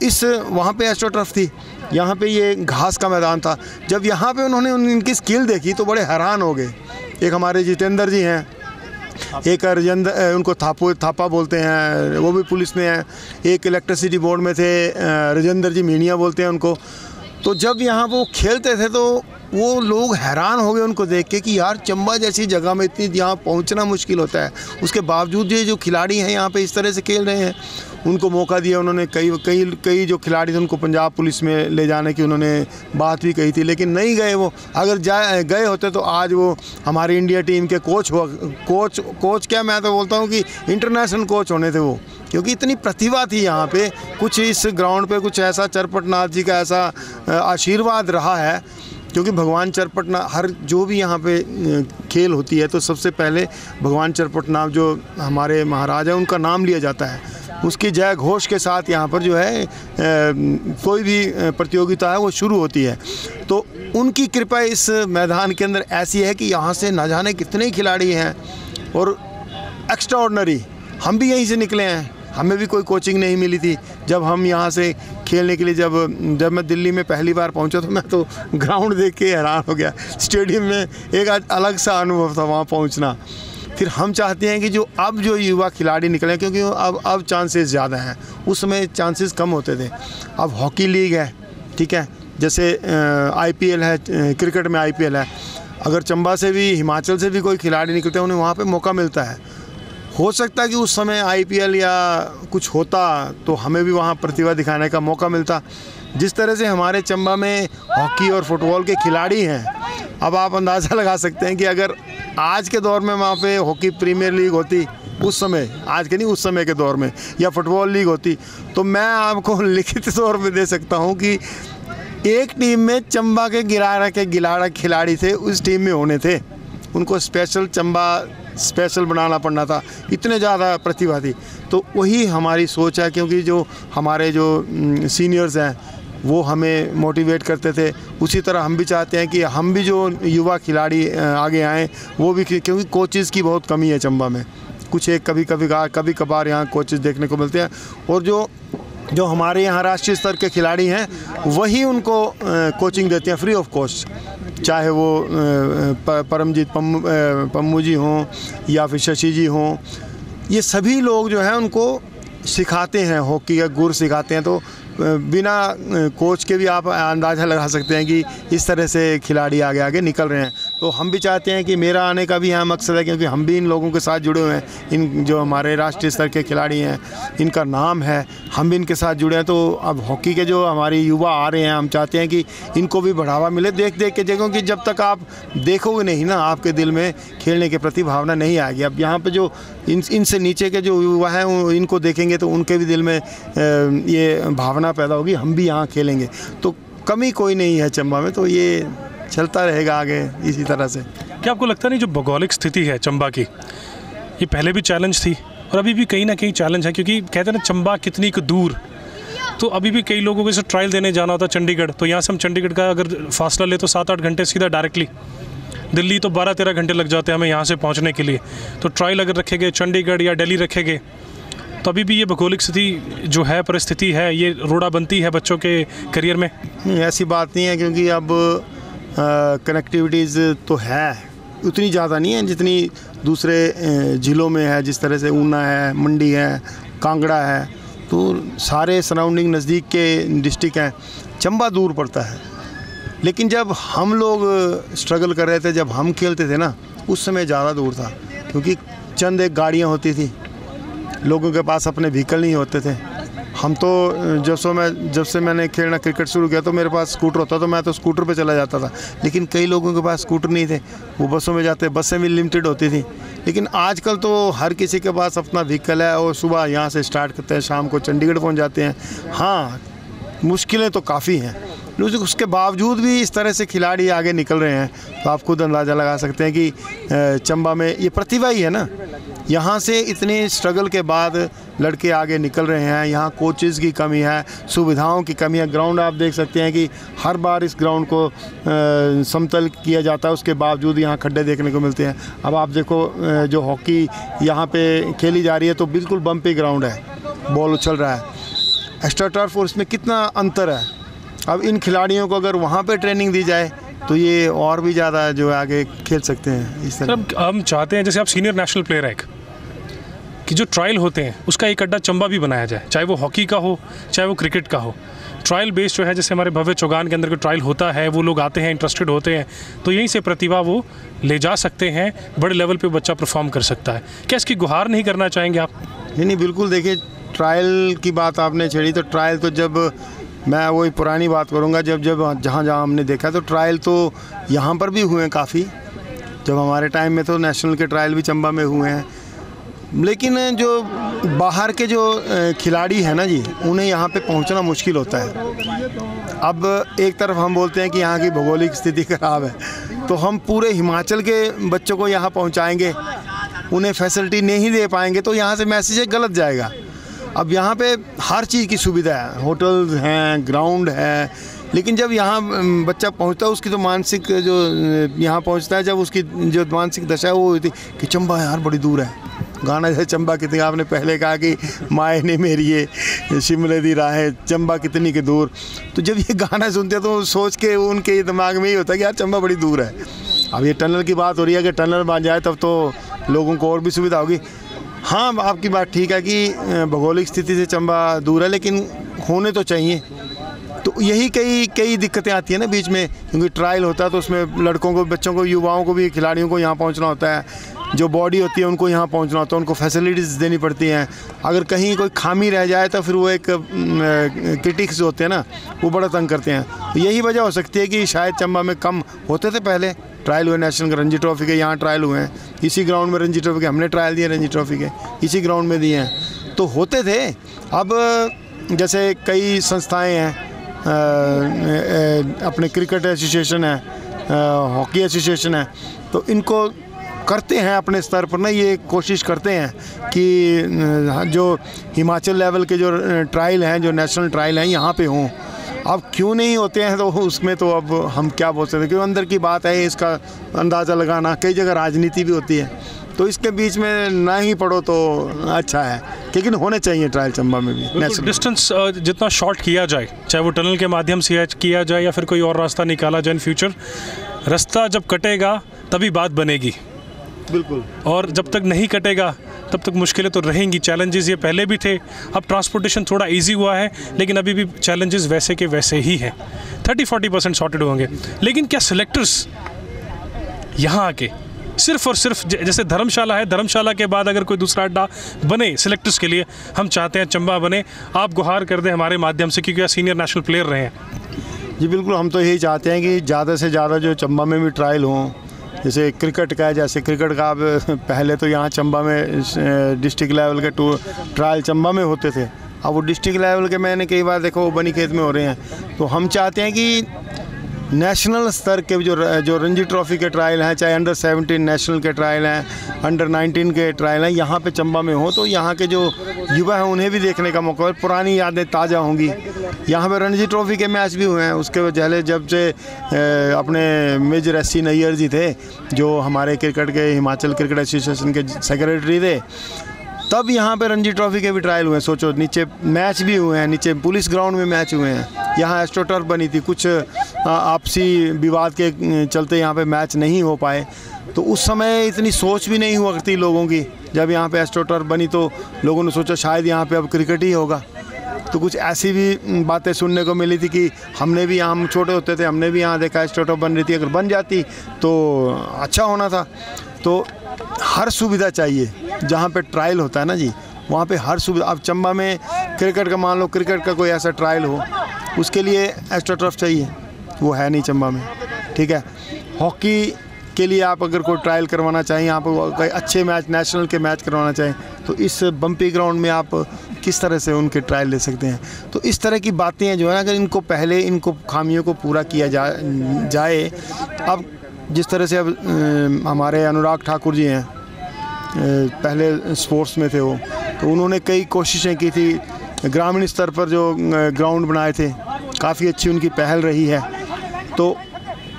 वहाँ पे एस्ट्रो टर्फ थी, यहाँ पे ये घास का मैदान था। जब यहाँ पे उन्होंने इनकी स्किल देखी तो बड़े हैरान हो गए। एक हमारे जितेंद्र जी हैं, एक राजेंद्र, उनको थापा बोलते हैं, वो भी पुलिस में हैं। एक इलेक्ट्रिसिटी बोर्ड में थे, राजेंद्र जी मीणिया बोलते हैं उनको। तो जब यहाँ वो खेलते थे तो वो लोग हैरान हो गए उनको देख के कि यार चंबा जैसी जगह में इतनी यहाँ पहुँचना मुश्किल होता है, उसके बावजूद ये जो खिलाड़ी हैं यहाँ पे इस तरह से खेल रहे हैं। उनको मौका दिया उन्होंने। कई जो खिलाड़ी थे उनको पंजाब पुलिस में ले जाने की उन्होंने बात भी कही थी, लेकिन नहीं गए वो। अगर गए होते तो आज वो हमारी इंडिया टीम के कोच क्या, मैं तो बोलता हूँ कि इंटरनेशनल कोच होने थे वो, क्योंकि इतनी प्रतिभा थी यहाँ पे। कुछ इस ग्राउंड पे कुछ ऐसा चरपटनाथ जी का ऐसा आशीर्वाद रहा है, क्योंकि भगवान चरपटनाथ, हर जो भी यहाँ पे खेल होती है तो सबसे पहले भगवान चरपटनाथ जो हमारे महाराज हैं उनका नाम लिया जाता है। उसकी जय घोष के साथ यहाँ पर जो है कोई भी प्रतियोगिता है वो शुरू होती है। तो उनकी कृपा इस मैदान के अंदर ऐसी है कि यहाँ से न जाने कितने खिलाड़ी हैं और एक्स्ट्रा ऑर्डिनरी। हम भी यहीं से निकले हैं, हमें भी कोई कोचिंग नहीं मिली थी। जब हम यहाँ से खेलने के लिए जब मैं दिल्ली में पहली बार पहुँचा तो मैं तो ग्राउंड देख के हैरान हो गया। स्टेडियम में एक अलग सा अनुभव था वहाँ पहुँचना। फिर हम चाहते हैं कि अब जो युवा खिलाड़ी निकले, क्योंकि अब चांसेस ज़्यादा हैं, उस समय चांसेस कम होते थे। अब हॉकी लीग है, ठीक है, जैसे IPL है, क्रिकेट में IPL है। अगर चंबा से भी, हिमाचल से भी कोई खिलाड़ी निकलते हैं, उन्हें वहाँ पे मौका मिलता है। हो सकता है कि उस समय IPL या कुछ होता तो हमें भी वहाँ प्रतिभा दिखाने का मौका मिलता। जिस तरह से हमारे चंबा में हॉकी और फुटबॉल के खिलाड़ी हैं, अब आप अंदाज़ा लगा सकते हैं कि अगर आज के दौर में वहाँ पे हॉकी प्रीमियर लीग होती उस समय, आज के नहीं उस समय के दौर में, या फुटबॉल लीग होती, तो मैं आपको लिखित तौर पे दे सकता हूँ कि एक टीम में चंबा के गिलाड़ा खिलाड़ी थे, उस टीम में होने थे। उनको स्पेशल चंबा स्पेशल बनाना पड़ना था, इतने ज़्यादा प्रतिभा थी। तो वही हमारी सोच है, क्योंकि जो हमारे जो सीनियर्स हैं वो हमें मोटिवेट करते थे, उसी तरह हम भी चाहते हैं कि हम भी जो युवा खिलाड़ी आगे आएँ वो भी, क्योंकि कोचेज़ की बहुत कमी है चंबा में। कुछ एक कभी कभार यहाँ कोचेज़ देखने को मिलते हैं, और जो हमारे यहाँ राष्ट्रीय स्तर के खिलाड़ी हैं वही उनको कोचिंग देते हैं फ्री ऑफ कॉस्ट, चाहे वो परमजीत पम्मू जी हों या फिर शशि जी हों। ये सभी लोग जो हैं उनको सिखाते हैं, हॉकी का गुर सिखाते हैं। तो बिना कोच के भी आप अंदाज़ा लगा सकते हैं कि इस तरह से खिलाड़ी आगे आगे निकल रहे हैं। तो हम भी चाहते हैं कि मेरा आने का भी यहाँ मकसद है, क्योंकि हम भी इन लोगों के साथ जुड़े हुए हैं। इन जो हमारे राष्ट्रीय स्तर के खिलाड़ी हैं, इनका नाम है, हम भी इनके साथ जुड़े हैं। तो अब हॉकी के जो हमारे युवा आ रहे हैं, हम चाहते हैं कि इनको भी बढ़ावा मिले देख देख के, क्योंकि जब तक आप देखोगे नहीं ना, आपके दिल में खेलने के प्रति भावना नहीं आएगी। अब यहाँ पे जो इनसे नीचे के जो युवा हैं इनको देखेंगे तो उनके भी दिल में ये भावना पैदा होगी, हम भी यहाँ खेलेंगे। तो कमी कोई नहीं है चंबा में, तो ये चलता रहेगा आगे इसी तरह से। क्या आपको लगता नहीं जो भौगोलिक स्थिति है चंबा की, ये पहले भी चैलेंज थी और अभी भी कहीं ना कहीं चैलेंज है? क्योंकि कहते हैं ना चंबा कितनी को दूर, तो अभी भी कई लोगों को जैसे ट्रायल देने जाना होता चंडीगढ़, तो यहाँ से हम चंडीगढ़ का अगर फासला ले तो 7-8 घंटे सीधा डायरेक्टली, दिल्ली तो 12-13 घंटे लग जाते हैं हमें यहाँ से पहुँचने के लिए। तो ट्रायल अगर रखेंगे चंडीगढ़ या दिल्ली रखेंगे तो अभी भी ये भौगोलिक स्थिति जो है, परिस्थिति है, ये रोड़ा बनती है बच्चों के करियर में? ऐसी बात नहीं है, क्योंकि अब कनेक्टिविटीज़ तो है, उतनी ज़्यादा नहीं है जितनी दूसरे ज़िलों में है। जिस तरह से ऊना है, मंडी है, कांगड़ा है, तो सारे सराउंडिंग नज़दीक के डिस्ट्रिक्ट हैं। चंबा दूर पड़ता है, लेकिन जब हम लोग स्ट्रगल कर रहे थे, जब हम खेलते थे ना, उस समय ज़्यादा दूर था, क्योंकि चंद एक गाड़ियाँ होती थी, लोगों के पास अपने व्हीकल नहीं होते थे। हम तो जब से मैंने खेलना क्रिकेट शुरू किया तो मेरे पास स्कूटर होता, तो मैं तो स्कूटर पे चला जाता था। लेकिन कई लोगों के पास स्कूटर नहीं थे, वो बसों में जाते, बसें भी लिमिटेड होती थी। लेकिन आजकल तो हर किसी के पास अपना व्हीकल है, और सुबह यहाँ से स्टार्ट करते हैं, शाम को चंडीगढ़ पहुँच जाते हैं। हाँ, मुश्किलें तो काफ़ी हैं, लेकिन उसके बावजूद भी इस तरह से खिलाड़ी आगे निकल रहे हैं। तो आप खुद अंदाज़ा लगा सकते हैं कि चंबा में ये प्रतिभा ही है ना। यहाँ से इतने स्ट्रगल के बाद लड़के आगे निकल रहे हैं। यहाँ कोचेज़ की कमी है, सुविधाओं की कमी है। ग्राउंड आप देख सकते हैं कि हर बार इस ग्राउंड को समतल किया जाता है, उसके बावजूद यहाँ खड्डे देखने को मिलते हैं। अब आप देखो जो हॉकी यहाँ पे खेली जा रही है तो बिल्कुल बम्पी ग्राउंड है, बॉल उछल रहा है। एक्स्ट्रा टर्फ और इसमें कितना अंतर है। अब इन खिलाड़ियों को अगर वहाँ पे ट्रेनिंग दी जाए तो ये और भी ज़्यादा जो है आगे खेल सकते हैं इस तरह। हम चाहते हैं जैसे आप सीनियर नेशनल प्लेयर है कि जो ट्रायल होते हैं उसका एक अड्डा चंबा भी बनाया जाए, चाहे वो हॉकी का हो चाहे वो क्रिकेट का हो। ट्रायल बेस्ड जो है, जैसे हमारे भव्य चौगान के अंदर जो ट्रायल होता है, वो लोग आते हैं, इंटरेस्टेड होते हैं, तो यहीं से प्रतिभा वो ले जा सकते हैं, बड़े लेवल पे बच्चा परफॉर्म कर सकता है। क्या इसकी गुहार नहीं करना चाहेंगे आप? नहीं, बिल्कुल। देखिए, ट्रायल की बात आपने छेड़ी, तो ट्रायल तो जब मैं वही पुरानी बात करूँगा, जब जहाँ हमने देखा तो ट्रायल तो यहाँ पर भी हुए हैं काफ़ी। जब हमारे टाइम में तो नेशनल के ट्रायल भी चंबा में हुए हैं। लेकिन जो बाहर के जो खिलाड़ी हैं ना जी, उन्हें यहाँ पे पहुँचना मुश्किल होता है। अब एक तरफ हम बोलते हैं कि यहाँ की भौगोलिक स्थिति ख़राब है, तो हम पूरे हिमाचल के बच्चों को यहाँ पहुँचाएँगे, उन्हें फैसिलिटी नहीं दे पाएंगे, तो यहाँ से मैसेज गलत जाएगा। अब यहाँ पे हर चीज़ की सुविधा है, होटल्स हैं, ग्राउंड है, लेकिन जब यहाँ बच्चा पहुँचता है, उसकी तो मानसिक जो यहाँ पहुँचता है, जब उसकी जो मानसिक दशा है वो होती कि चंबा यार बड़ी दूर है। गाना जैसे चंबा कितनी, आपने पहले कहा कि माए ने मेरी ये शिमले दी राहें, चंबा कितनी के दूर। तो जब ये गाना सुनते हैं तो सोच के उनके दिमाग में ही होता है कि यार चंबा बड़ी दूर है। अब ये टनल की बात हो रही है कि टनल बन जाए तब तो लोगों को और भी सुविधा होगी। हाँ, आपकी बात ठीक है कि भौगोलिक स्थिति से चंबा दूर है, लेकिन होने तो चाहिए। तो यही कई दिक्कतें आती हैं ना बीच में, क्योंकि ट्रायल होता है तो उसमें लड़कों को, बच्चों को, युवाओं को भी, खिलाड़ियों को यहाँ पहुँचना होता है। जो बॉडी होती है उनको यहाँ पहुँचना होता है, उनको फैसिलिटीज़ देनी पड़ती हैं। अगर कहीं कोई खामी रह जाए तो फिर वो एक क्रिटिक्स होते हैं ना, वो बड़ा तंग करते हैं। तो यही वजह हो सकती है कि शायद चंबा में कम होते थे पहले। ट्रायल हुए नेशनल के, रणजी ट्रॉफी के यहाँ ट्रायल हुए हैं, इसी ग्राउंड में रणजी ट्रॉफी के हमने ट्रायल दिए, रणजी ट्रॉफी के इसी ग्राउंड में दिए हैं, तो होते थे। अब जैसे कई संस्थाएं हैं, अपने क्रिकेट एसोसिएशन है, हॉकी एसोसिएशन है, तो इनको करते हैं अपने स्तर पर ना, ये कोशिश करते हैं कि जो हिमाचल लेवल के जो ट्रायल हैं, जो नेशनल ट्रायल हैं, यहाँ पे हों। अब क्यों नहीं होते हैं तो उसमें तो अब हम क्या बोल सकते हैं, क्योंकि अंदर की बात है, इसका अंदाज़ा लगाना, कई जगह राजनीति भी होती है, तो इसके बीच में ना ही पड़ो तो अच्छा है, लेकिन होने चाहिए ट्रायल चंबा में भी। नेशनल डिस्टेंस जितना शॉर्ट किया जाए, चाहे वो टनल के माध्यम से किया जाए या फिर कोई और रास्ता निकाला जाए इन फ्यूचर, रास्ता जब कटेगा तभी बात बनेगी। बिल्कुल। और जब तक नहीं कटेगा तब तक मुश्किलें तो रहेंगी। चैलेंजेस ये पहले भी थे, अब ट्रांसपोर्टेशन थोड़ा इजी हुआ है, लेकिन अभी भी चैलेंजेस वैसे के वैसे ही हैं। 30-40% सॉर्टेड होंगे, लेकिन क्या सिलेक्टर्स यहाँ आके सिर्फ और सिर्फ जैसे धर्मशाला है, धर्मशाला के बाद अगर कोई दूसरा अड्डा बने सिलेक्टर्स के लिए, हम चाहते हैं चंबा बने, आप गुहार कर दें हमारे माध्यम से, क्योंकि आप सीनियर नेशनल प्लेयर रहे हैं। जी बिल्कुल, हम तो यही चाहते हैं कि ज़्यादा से ज़्यादा जो चंबा में भी ट्रायल हों। जैसे क्रिकेट का है, जैसे क्रिकेट का अब पहले तो यहाँ चंबा में डिस्ट्रिक्ट लेवल के ट्रायल चंबा में होते थे, अब वो डिस्ट्रिक्ट लेवल के मैंने कई बार देखो बनी खेत में हो रहे हैं। तो हम चाहते हैं कि नेशनल स्तर के जो रणजी ट्रॉफी के ट्रायल हैं, चाहे अंडर 17 नेशनल के ट्रायल हैं, अंडर 19 के ट्रायल हैं, यहाँ पे चंबा में हो, तो यहाँ के जो युवा हैं उन्हें भी देखने का मौका है, पुरानी यादें ताज़ा होंगी। यहाँ पे रणजी ट्रॉफी के मैच भी हुए हैं, उसके पहले जब से अपने मेजर एस.सी. नैयर जी थे, जो हमारे क्रिकेट के हिमाचल क्रिकेट एसोसिएशन के सेक्रेटरी थे, तब यहाँ पे रणजी ट्रॉफी के भी ट्रायल हुए हैं। सोचो, नीचे मैच भी हुए हैं, नीचे पुलिस ग्राउंड में मैच हुए हैं, यहाँ एस्ट्रोटर्फ बनी थी, कुछ आपसी विवाद के चलते यहाँ पे मैच नहीं हो पाए। तो उस समय इतनी सोच भी नहीं हुआ करती लोगों की, जब यहाँ पे एस्ट्रोटर्फ बनी तो लोगों ने सोचा शायद यहाँ पे अब क्रिकेट ही होगा। तो कुछ ऐसी भी बातें सुनने को मिली थी कि हमने भी, हम छोटे होते थे, हमने भी यहाँ देखा एस्ट्रोटर्फ बन रही थी, अगर बन जाती तो अच्छा होना था। तो हर सुविधा चाहिए जहाँ पे ट्रायल होता है ना जी, वहाँ पे हर सुविधा। अब चंबा में क्रिकेट का, मान लो क्रिकेट का कोई ऐसा ट्रायल हो, उसके लिए एस्ट्रोटर्फ चाहिए, वो है नहीं चंबा में, ठीक है। हॉकी के लिए आप अगर कोई ट्रायल करवाना चाहें, यहाँ पर कोई अच्छे मैच, नेशनल के मैच करवाना चाहें, तो इस बम्पी ग्राउंड में आप किस तरह से उनके ट्रायल ले सकते हैं। तो इस तरह की बातें हैं जो है, अगर इनको पहले इनको खामियों को पूरा किया जाए। अब जिस तरह से अब हमारे अनुराग ठाकुर जी हैं, पहले स्पोर्ट्स में थे वो, तो उन्होंने कई कोशिशें की थी, ग्रामीण स्तर पर जो ग्राउंड बनाए थे, काफ़ी अच्छी उनकी पहल रही है। तो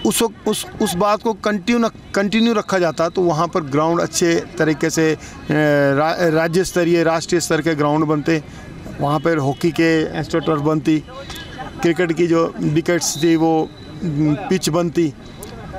उस बात को कंटिन्यू रखा जाता तो वहाँ पर ग्राउंड अच्छे तरीके से राज्य स्तरीय, राष्ट्रीय स्तर के ग्राउंड बनते, वहाँ पर हॉकी के एस्ट्रोटर्फ बनती, क्रिकेट की जो विकेट्स थी वो पिच बनती।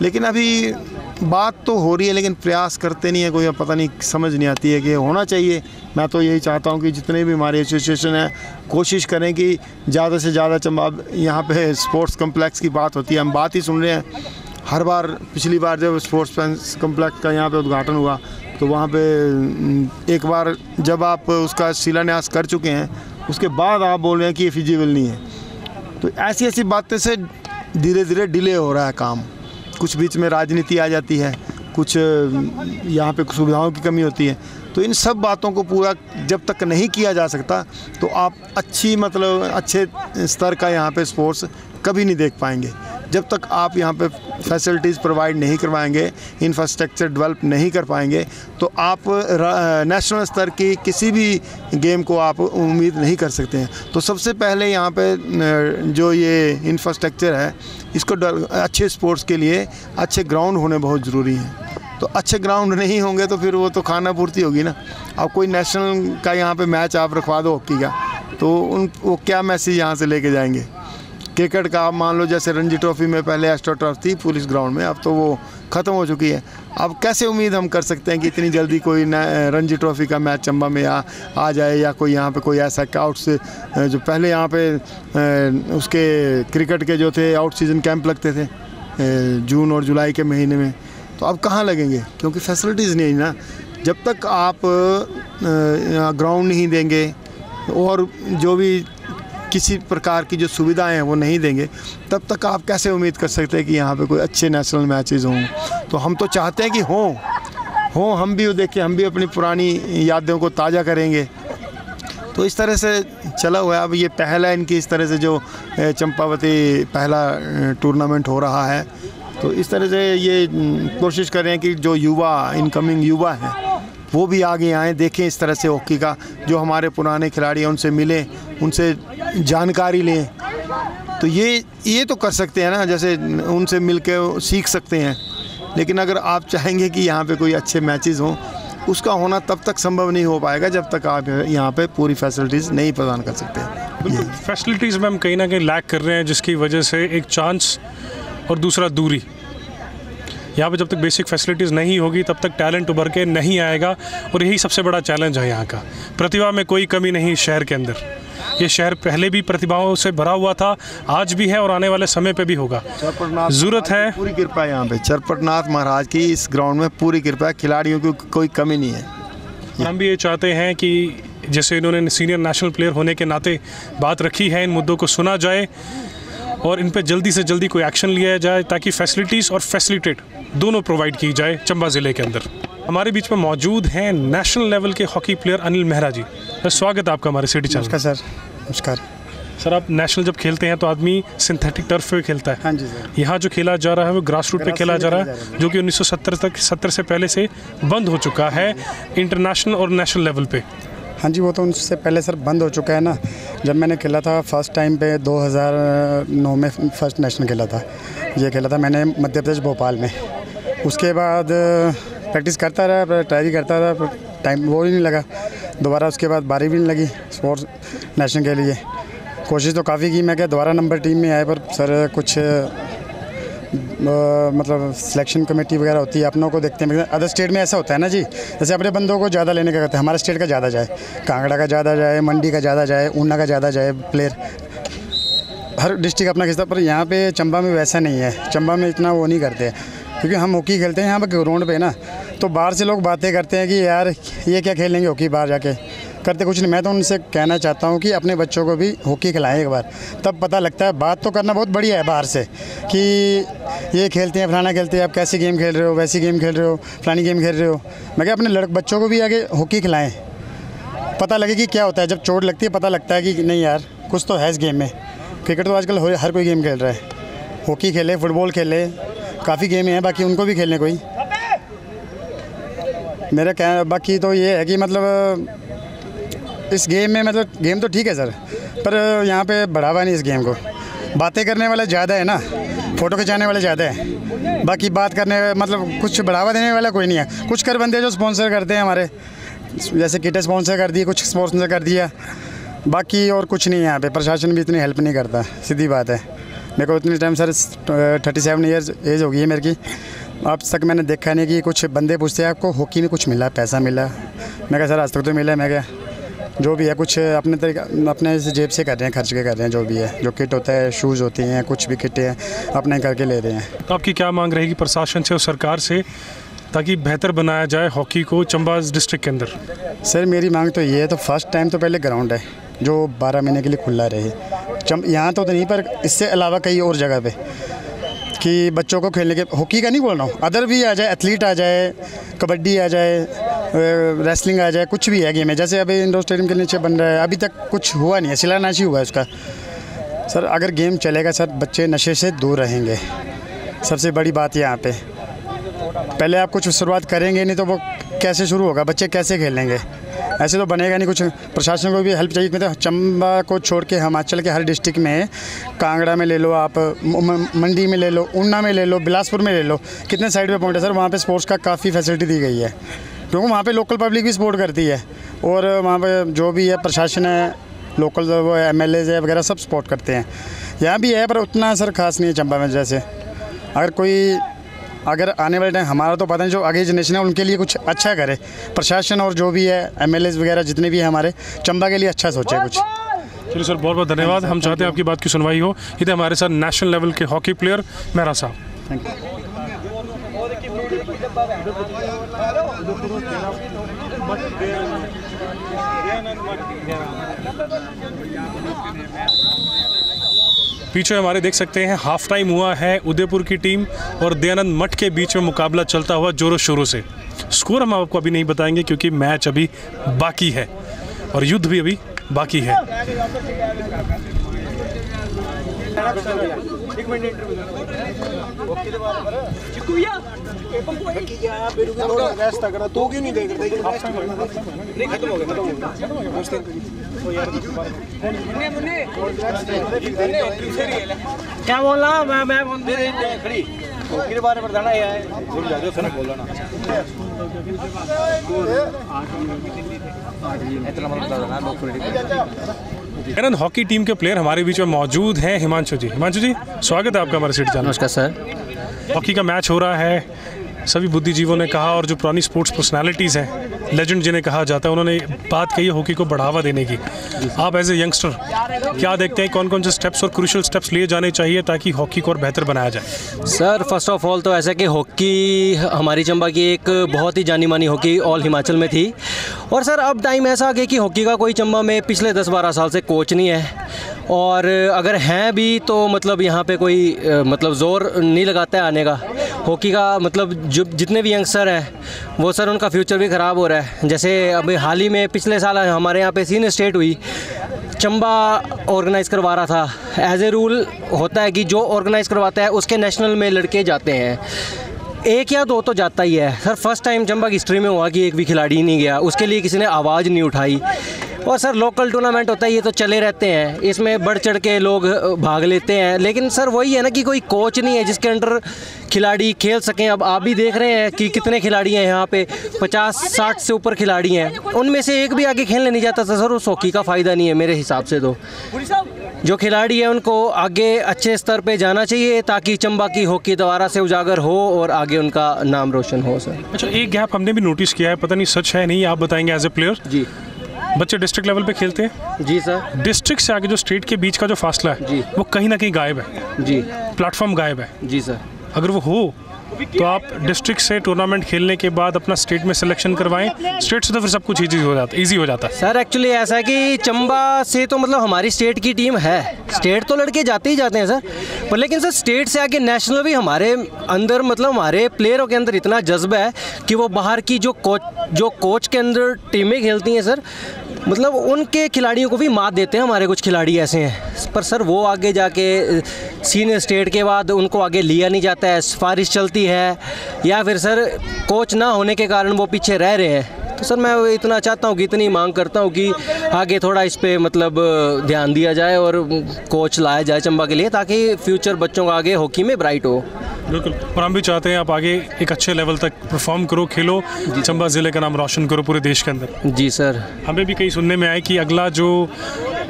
लेकिन अभी बात तो हो रही है, लेकिन प्रयास करते नहीं है कोई, पता नहीं, समझ नहीं आती है कि होना चाहिए। मैं तो यही चाहता हूँ कि जितने भी हमारे एसोसिएशन हैं कोशिश करें कि ज़्यादा से ज़्यादा चंबा, यहाँ पे स्पोर्ट्स कम्प्लेक्स की बात होती है, हम बात ही सुन रहे हैं हर बार। पिछली बार जब स्पोर्ट्स कम्प्लेक्स का यहाँ पे उद्घाटन हुआ, तो वहाँ पे एक बार जब आप उसका शिलान्यास कर चुके हैं, उसके बाद आप बोल रहे हैं कि ये फिजिबल नहीं है। तो ऐसी ऐसी बातें से धीरे धीरे डिले हो रहा है काम। कुछ बीच में राजनीति आ जाती है, कुछ यहाँ पे सुविधाओं की कमी होती है। तो इन सब बातों को पूरा जब तक नहीं किया जा सकता, तो आप अच्छे स्तर का यहाँ पे स्पोर्ट्स कभी नहीं देख पाएंगे। जब तक आप यहाँ पे फैसिलिटीज़ प्रोवाइड नहीं करवाएंगे, इंफ्रास्ट्रक्चर डेवलप नहीं कर पाएंगे, तो आप नेशनल स्तर की किसी भी गेम को आप उम्मीद नहीं कर सकते हैं। तो सबसे पहले यहाँ पे जो ये इंफ्रास्ट्रक्चर है, इसको अच्छे स्पोर्ट्स के लिए अच्छे ग्राउंड होने बहुत ज़रूरी हैं। तो अच्छे ग्राउंड नहीं होंगे तो फिर वो तो खाना पूर्ति होगी ना। अब कोई नेशनल का यहाँ पे मैच आप रखवा दो हॉकी का, तो वो क्या मैसेज यहाँ से लेके जाएंगे। क्रिकेट का आप मान लो, जैसे रणजी ट्रॉफी में पहले एस्ट्रोटर्फ थी पुलिस ग्राउंड में, अब तो वो ख़त्म हो चुकी है। अब कैसे उम्मीद हम कर सकते हैं कि इतनी जल्दी कोई रणजी ट्रॉफी का मैच चंबा में आ जाए, या कोई यहाँ पे कोई ऐसा आउट से जो पहले यहाँ पे उसके क्रिकेट के जो थे आउट सीजन कैंप लगते थे जून और जुलाई के महीने में, तो अब कहाँ लगेंगे, क्योंकि फैसिलिटीज़ नहीं है ना। जब तक आप ग्राउंड नहीं देंगे और जो भी किसी प्रकार की जो सुविधाएं हैं वो नहीं देंगे, तब तक आप कैसे उम्मीद कर सकते हैं कि यहाँ पे कोई अच्छे नेशनल मैचेस हों। तो हम तो चाहते हैं कि हों, हम भी देखें, हम भी अपनी पुरानी यादों को ताज़ा करेंगे। तो इस तरह से चला हुआ है। अब ये पहला इनकी इस तरह से जो चंपावती पहला टूर्नामेंट हो रहा है, तो इस तरह से ये कोशिश करें कि जो युवा इनकमिंग युवा हैं वो भी आगे आएँ, देखें इस तरह से हॉकी का, जो हमारे पुराने खिलाड़ी हैं उनसे मिलें, उनसे जानकारी लें। तो ये तो कर सकते हैं ना, जैसे उनसे मिल के सीख सकते हैं। लेकिन अगर आप चाहेंगे कि यहाँ पे कोई अच्छे मैचेस हों, उसका होना तब तक संभव नहीं हो पाएगा जब तक आप यहाँ पे पूरी फैसिलिटीज़ नहीं प्रदान कर सकते। बिल्कुल, फैसिलिटीज़ में हम कहीं ना कहीं लैक कर रहे हैं, जिसकी वजह से एक चांस और दूसरा दूरी। यहाँ पे जब तक बेसिक फैसिलिटीज़ नहीं होगी तब तक टैलेंट उभर के नहीं आएगा, और यही सबसे बड़ा चैलेंज है यहाँ का। प्रतिभा में कोई कमी नहीं शहर के अंदर। ये शहर पहले भी प्रतिभाओं से भरा हुआ था, आज भी है और आने वाले समय पे भी होगा। ज़रूरत है, पूरी कृपा है यहाँ पे चरपटनाथ महाराज की, इस ग्राउंड में पूरी कृपा है, खिलाड़ियों की कोई कमी नहीं है। हम भी ये चाहते हैं कि जैसे इन्होंने सीनियर नेशनल प्लेयर होने के नाते बात रखी है, इन मुद्दों को सुना जाए और इन पे जल्दी से जल्दी कोई एक्शन लिया जाए, ताकि फैसिलिटीज़ और फैसिलिटेट दोनों प्रोवाइड की जाए चंबा ज़िले के अंदर। हमारे बीच में मौजूद हैं नेशनल लेवल के हॉकी प्लेयर अनिल मेहरा जी। स्वागत है आपका हमारे सिटी चैनल। नमस्कार सर। नमस्कार सर। आप नेशनल जब खेलते हैं तो आदमी सिंथेटिक टर्फ पे खेलता है। हाँ जी सर। यहाँ जो खेला जा रहा है वो ग्रास रूट पे खेला जा रहा है, जो कि 1970 से पहले से बंद हो चुका है इंटरनेशनल और नेशनल लेवल पे। हाँ जी, वो तो उनसे पहले सर बंद हो चुका है ना। जब मैंने खेला था फर्स्ट टाइम पे 2009 में फर्स्ट नेशनल खेला था, ये खेला था मैंने मध्य प्रदेश भोपाल में। उसके बाद प्रैक्टिस करता रहा, ट्राई करता रहा, पर टाइम वो ही नहीं लगा दोबारा। उसके बाद बारी भी नहीं लगी स्पोर्ट्स नेशनल के लिए। कोशिश तो काफ़ी की मैं, क्या दोबारा नंबर टीम में आए, पर सर कुछ मतलब सिलेक्शन कमेटी वगैरह होती है, अपनों को देखते हैं। अदर स्टेट में ऐसा होता है ना जी, जैसे अपने बंदों को ज़्यादा लेने का कहते हैं, हमारे स्टेट का ज़्यादा जाए, कांगड़ा का ज़्यादा जाए, मंडी का ज़्यादा जाए, ऊना का ज़्यादा जाए प्लेयर, हर डिस्ट्रिक्ट अपना खिस्सा। पर यहाँ पे चंबा में वैसा नहीं है, चंबा में इतना वो नहीं करते, क्योंकि हम हॉकी खेलते हैं यहाँ पर ग्राउंड पे ना। तो बाहर से लोग बातें करते हैं कि यार ये क्या खेलेंगे हॉकी, बाहर जाके करते कुछ नहीं। मैं तो उनसे कहना चाहता हूँ कि अपने बच्चों को भी हॉकी खिलाएं एक बार, तब पता लगता है। बात तो करना बहुत बढ़िया है बाहर से कि ये खेलते हैं, फलाना खेलते हैं, आप कैसी गेम खेल रहे हो, वैसी गेम खेल रहे हो, फलानी गेम खेल रहे हो। मैं क्या अपने बच्चों को भी आगे हॉकी खिलाएं, पता लगे कि क्या होता है। जब चोट लगती है पता लगता है कि नहीं यार कुछ तो है इस गेम में। क्रिकेट तो आजकल हर कोई गेम खेल रहा है, हॉकी खेले, फुटबॉल खेले, काफ़ी गेम हैं बाकी, उनको भी खेलने कोई। मेरा क्या बाकी तो ये है कि मतलब इस गेम में, मतलब गेम तो ठीक है सर, पर यहाँ पे बढ़ावा नहीं इस गेम को। बातें करने वाले ज़्यादा है ना, फ़ोटो खिंचाने वाले ज़्यादा है, बाकी बात करने मतलब कुछ बढ़ावा देने वाला कोई नहीं है। कुछ कर बंदे जो स्पॉन्सर करते हैं हमारे, जैसे किटें स्पॉन्सर कर दी, कुछ स्पॉन्सर कर दिया, बाकी और कुछ नहीं है यहाँ पे। प्रशासन भी इतनी हेल्प नहीं करता, सीधी बात है। मेरे को इतनी टाइम सर 37 ईयर्स एज हो गई है मेरी, अब तक मैंने देखा नहीं कि कुछ बंदे पूछते हैं आपको हॉकी में कुछ मिला, पैसा मिला। मैं क्या सर आज तक तो मिला है। मैं क्या जो भी है कुछ अपने तरीका अपने जेब से कर रहे हैं, खर्च के कर रहे हैं। जो भी है, जो किट होता है, शूज़ होती हैं, कुछ भी किटें हैं, अपने करके ले रहे हैं। तो आपकी क्या मांग रहेगी प्रशासन से और सरकार से, ताकि बेहतर बनाया जाए हॉकी को चंबा डिस्ट्रिक्ट के अंदर? सर मेरी मांग तो ये है, तो फर्स्ट टाइम तो पहले ग्राउंड है जो 12 महीने के लिए खुला रहे। यहाँ तो नहीं, पर इससे अलावा कई और जगह पे कि बच्चों को खेलने के, हॉकी का नहीं बोल रहा हूँ, अदर भी आ जाए, एथलीट आ जाए, कबड्डी आ जाए, रेसलिंग आ जाए, कुछ भी है गेम है। जैसे अभी इंडोर स्टेडियम के नीचे बन रहा है, अभी तक कुछ हुआ नहीं है, शिलान्यास ही हुआ है उसका। सर अगर गेम चलेगा सर, बच्चे नशे से दूर रहेंगे, सबसे बड़ी बात यहाँ पे। पहले आप कुछ शुरुआत करेंगे नहीं तो वो कैसे शुरू होगा, बच्चे कैसे खेलेंगे, ऐसे तो बनेगा नहीं। कुछ प्रशासन को भी हेल्प चाहिए। मतलब चंबा को छोड़ के हिमाचल के हर डिस्ट्रिक्ट में, कांगड़ा में ले लो आप, मंडी में ले लो, ऊना में ले लो, बिलासपुर में ले लो, कितने साइड पे पॉइंट है सर, वहाँ पे स्पोर्ट्स का काफ़ी फैसिलिटी दी गई है, क्योंकि वहाँ पे लोकल पब्लिक भी सपोर्ट करती है। और वहाँ पे जो भी है प्रशासन है, लोकल वो MLAs है वगैरह, सब सपोर्ट करते हैं। यहाँ भी है पर उतना सर खास नहीं है चंबा में। जैसे अगर आने वाले टाइम, हमारा तो पता नहीं, जो आगे जनरेशन है उनके लिए कुछ अच्छा करे प्रशासन, और जो भी है MLAs वगैरह जितने भी है हमारे चंबा के लिए अच्छा सोचे कुछ। चलिए सर, बहुत बहुत धन्यवाद। हम चाहते हैं आपकी बात की सुनवाई हो। इधर हमारे साथ नेशनल लेवल के हॉकी प्लेयर मेहरा साहब। Thank you. पीछे हमारे देख सकते हैं हाफ टाइम हुआ है, उदयपुर की टीम और दयानंद मठ के बीच में मुकाबला चलता हुआ जोरों शोरों से। स्कोर हम आपको अभी नहीं बताएंगे क्योंकि मैच अभी बाकी है और युद्ध भी अभी बाकी है। क्या बोला मैं खड़ी के बारे में बताना है भूल जा दो बोलना इतना मतलब बताना लोग। हॉकी टीम के प्लेयर हमारे बीच में मौजूद हैं। हिमांशु जी, हिमांशु जी स्वागत है आपका हमारे सिटी चैनल। नमस्कार सर। हॉकी का मैच हो रहा है, सभी बुद्धिजीवों ने कहा और जो पुरानी स्पोर्ट्स पर्सनालिटीज़ हैं, लेजेंड जिन्हें कहा जाता है, उन्होंने बात कही है हॉकी को बढ़ावा देने की। आप एज ए यंगस्टर क्या देखते हैं, कौन कौन से स्टेप्स और क्रूशियल स्टेप्स लिए जाने चाहिए ताकि हॉकी को और बेहतर बनाया जाए? सर फर्स्ट ऑफ ऑल तो ऐसा कि हॉकी हमारी चंबा की एक बहुत ही जानी मानी हॉकी ऑल हिमाचल में थी, और सर अब टाइम ऐसा आ गया कि हॉकी का कोई चंबा में पिछले 10-12 साल से कोच नहीं है, और अगर हैं भी तो मतलब यहाँ पे कोई मतलब ज़ोर नहीं लगाता है आने का। हॉकी का मतलब जो जितने भी यंगस्टर हैं वो सर उनका फ्यूचर भी ख़राब हो रहा है। जैसे अभी हाल ही में पिछले साल हमारे यहाँ पे सीनियर स्टेट हुई, चंबा ऑर्गेनाइज़ करवा रहा था। एज ए रूल होता है कि जो ऑर्गेनाइज़ करवाता है उसके नेशनल में लड़के जाते हैं, 1 या 2 तो जाता ही है। सर फर्स्ट टाइम चंबा की हिस्ट्री में हुआ कि एक भी खिलाड़ी नहीं गया, उसके लिए किसी ने आवाज़ नहीं उठाई। और सर लोकल टूर्नामेंट होता है, ये तो चले रहते हैं, इसमें बढ़ चढ़ के लोग भाग लेते हैं, लेकिन सर वही है ना कि कोई कोच नहीं है जिसके अंडर खिलाड़ी खेल सकें। अब आप भी देख रहे हैं कि कितने खिलाड़ी हैं यहाँ पे, 50-60 से ऊपर खिलाड़ी हैं, उनमें से एक भी आगे खेलने नहीं जाता था। सर उस हॉकी का फ़ायदा नहीं है मेरे हिसाब से। तो जो खिलाड़ी है उनको आगे अच्छे स्तर पे जाना चाहिए ताकि चंबा की हॉकी दोबारा से उजागर हो और आगे उनका नाम रोशन हो। सर अच्छा, एक गैप हमने भी नोटिस किया है, पता नहीं सच है नहीं, आप बताएंगे एज ए प्लेयर। जी, बच्चे डिस्ट्रिक्ट लेवल पे खेलते हैं। जी सर। डिस्ट्रिक्ट से आगे जो स्टेट के बीच का जो फासला है जी, वो कहीं ना कहीं गायब है। जी, प्लेटफॉर्म गायब है। जी सर। अगर वो हो तो आप डिस्ट्रिक्ट से टूर्नामेंट खेलने के बाद अपना स्टेट में सिलेक्शन करवाएं। स्टेट से तो फिर सब कुछ ईजी हो जाता है। सर एक्चुअली ऐसा है कि चंबा से तो मतलब हमारी स्टेट की टीम है, स्टेट तो लड़के जाते ही जाते हैं सर, पर लेकिन सर स्टेट से आगे नेशनल भी हमारे अंदर मतलब हमारे प्लेयरों के अंदर इतना जज्बा है कि वो बाहर की जो कोच के अंदर टीमें खेलती हैं सर, मतलब उनके खिलाड़ियों को भी मात देते हैं। हमारे कुछ खिलाड़ी ऐसे हैं, पर सर वो आगे जाके सीनियर स्टेट के बाद उनको आगे लिया नहीं जाता है, सिफारिश चलती है, या फिर सर कोच ना होने के कारण वो पीछे रह रहे हैं। तो सर मैं इतना चाहता हूँ कि इतनी मांग करता हूँ कि आगे थोड़ा इस पे मतलब ध्यान दिया जाए और कोच लाया जाए चंबा के लिए, ताकि फ्यूचर बच्चों का आगे हॉकी में ब्राइट हो। बिल्कुल, और हम भी चाहते हैं आप आगे एक अच्छे लेवल तक परफॉर्म करो, खेलो, चंबा ज़िले का नाम रोशन करो पूरे देश के अंदर। जी सर। हमें भी कहीं सुनने में आया कि अगला जो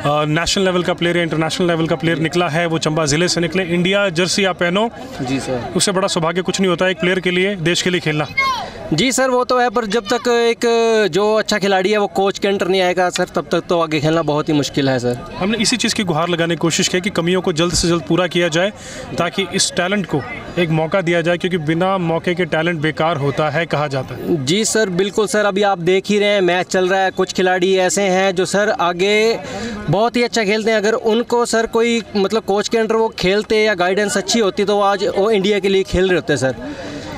नेशनल लेवल का प्लेयर या इंटरनेशनल लेवल का प्लेयर निकला है वो चंबा ज़िले से निकले। इंडिया जर्सी आप पहनो। जी सर। उससे बड़ा सौभाग्य कुछ नहीं होता है एक प्लेयर के लिए, देश के लिए खेलना। जी सर वो तो है, पर जब तक एक जो अच्छा खिलाड़ी है वो कोच के अंडर नहीं आएगा सर, तब तक तो आगे खेलना बहुत ही मुश्किल है सर। हमने इसी चीज़ की गुहार लगाने की कोशिश की कि कमियों को जल्द से जल्द पूरा किया जाए ताकि इस टैलेंट को एक मौका दिया जाए, क्योंकि बिना मौके के टैलेंट बेकार होता है कहा जाता है। जी सर बिल्कुल सर, अभी आप देख ही रहे हैं मैच चल रहा है, कुछ खिलाड़ी ऐसे हैं जो सर आगे बहुत ही अच्छा खेलते हैं। अगर उनको सर कोई मतलब कोच के अंडर वो खेलते या गाइडेंस अच्छी होती तो आज वो इंडिया के लिए खेल रहे होते सर।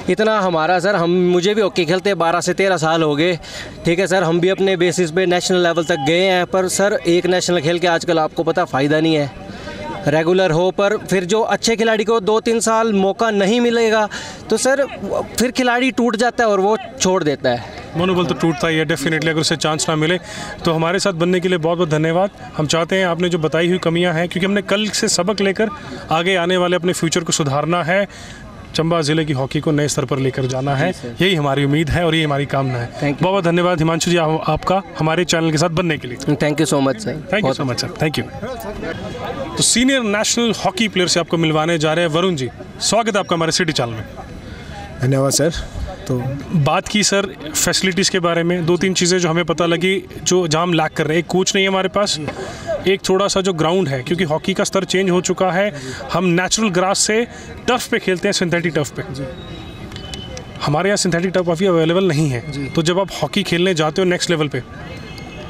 इतना हमारा सर मुझे भी हॉकी खेलते 12 से 13 साल हो गए, ठीक है सर, हम भी अपने बेसिस पे नेशनल लेवल तक गए हैं, पर सर एक नेशनल खेल के आजकल आपको पता फ़ायदा नहीं है, रेगुलर हो पर फिर जो अच्छे खिलाड़ी को 2-3 साल मौका नहीं मिलेगा तो सर फिर खिलाड़ी टूट जाता है और वो छोड़ देता है। मनोबल तो टूटता ही है डेफिनेटली अगर उसे चांस ना मिले। तो हमारे साथ बनने के लिए बहुत बहुत धन्यवाद। हम चाहते हैं आपने जो बताई हुई कमियां हैं, क्योंकि हमने कल से सबक लेकर आगे आने वाले अपने फ्यूचर को सुधारना है, चंबा ज़िले की हॉकी को नए स्तर पर लेकर जाना है, यही हमारी उम्मीद है और यही हमारी कामना है। बहुत बहुत धन्यवाद हिमांशु जी आपका हमारे चैनल के साथ बनने के लिए। Thank you so much sir. Thank you so much sir, thank you. तो सीनियर नेशनल हॉकी प्लेयर से आपको मिलवाने जा रहे हैं वरुण जी, स्वागत है आपका हमारे सिटी चैनल में। धन्यवाद सर। तो बात की सर फैसिलिटीज़ के बारे में, 2-3 चीज़ें जो हमें पता लगी जो जहाँ हम लैक कर रहे हैं। एक कोच नहीं है हमारे पास, एक थोड़ा सा जो ग्राउंड है, क्योंकि हॉकी का स्तर चेंज हो चुका है, हम नेचुरल ग्रास से टर्फ पे खेलते हैं, सिंथेटिक टर्फ पे। हमारे यहाँ सिंथेटिक टर्फ काफ़ी अवेलेबल नहीं है, तो जब आप हॉकी खेलने जाते हो नेक्स्ट लेवल पे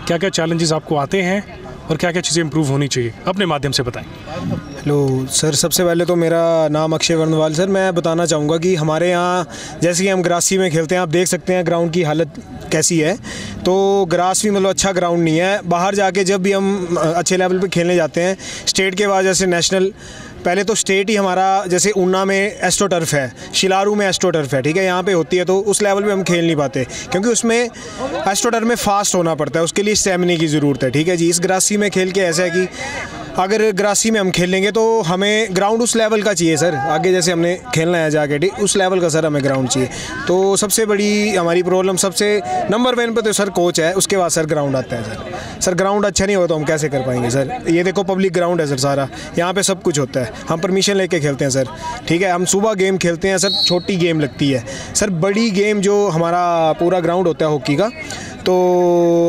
क्या क्या चैलेंजेस आपको आते हैं और क्या क्या चीज़ें इंप्रूव होनी चाहिए, अपने माध्यम से बताएं। हेलो सर, सबसे पहले तो मेरा नाम अक्षय वर्णवाल सर। मैं बताना चाहूँगा कि हमारे यहाँ जैसे कि हम ग्रासी में खेलते हैं, आप देख सकते हैं ग्राउंड की हालत कैसी है। तो ग्रास भी मतलब अच्छा ग्राउंड नहीं है। बाहर जाके जब भी हम अच्छे लेवल पे खेलने जाते हैं, स्टेट के बाद जैसे नेशनल, पहले तो स्टेट ही हमारा जैसे ऊना में एस्ट्रो टर्फ है, शिलारू में एस्ट्रो टर्फ है, ठीक है, यहाँ पे होती है, तो उस लेवल पे हम खेल नहीं पाते क्योंकि उसमें एस्ट्रो टर्फ में फास्ट होना पड़ता है, उसके लिए स्टेमिना की ज़रूरत है, ठीक है जी। इस ग्रासी में खेल के ऐसा है कि अगर ग्रासी में हम खेलेंगे तो हमें ग्राउंड उस लेवल का चाहिए सर, आगे जैसे हमने खेलना है जाके, ठीक, उस लेवल का सर हमें ग्राउंड चाहिए। तो सबसे बड़ी हमारी प्रॉब्लम, सबसे नंबर 1 पे तो सर कोच है, उसके बाद सर ग्राउंड आता है सर। सर ग्राउंड अच्छा नहीं हो तो हम कैसे कर पाएंगे सर। ये देखो पब्लिक ग्राउंड है सर सारा, यहाँ पे सब कुछ होता है, हम परमिशन लेके खेलते हैं सर, ठीक है। हम सुबह गेम खेलते हैं सर, छोटी गेम लगती है सर। बड़ी गेम जो हमारा पूरा ग्राउंड होता है हॉकी का, तो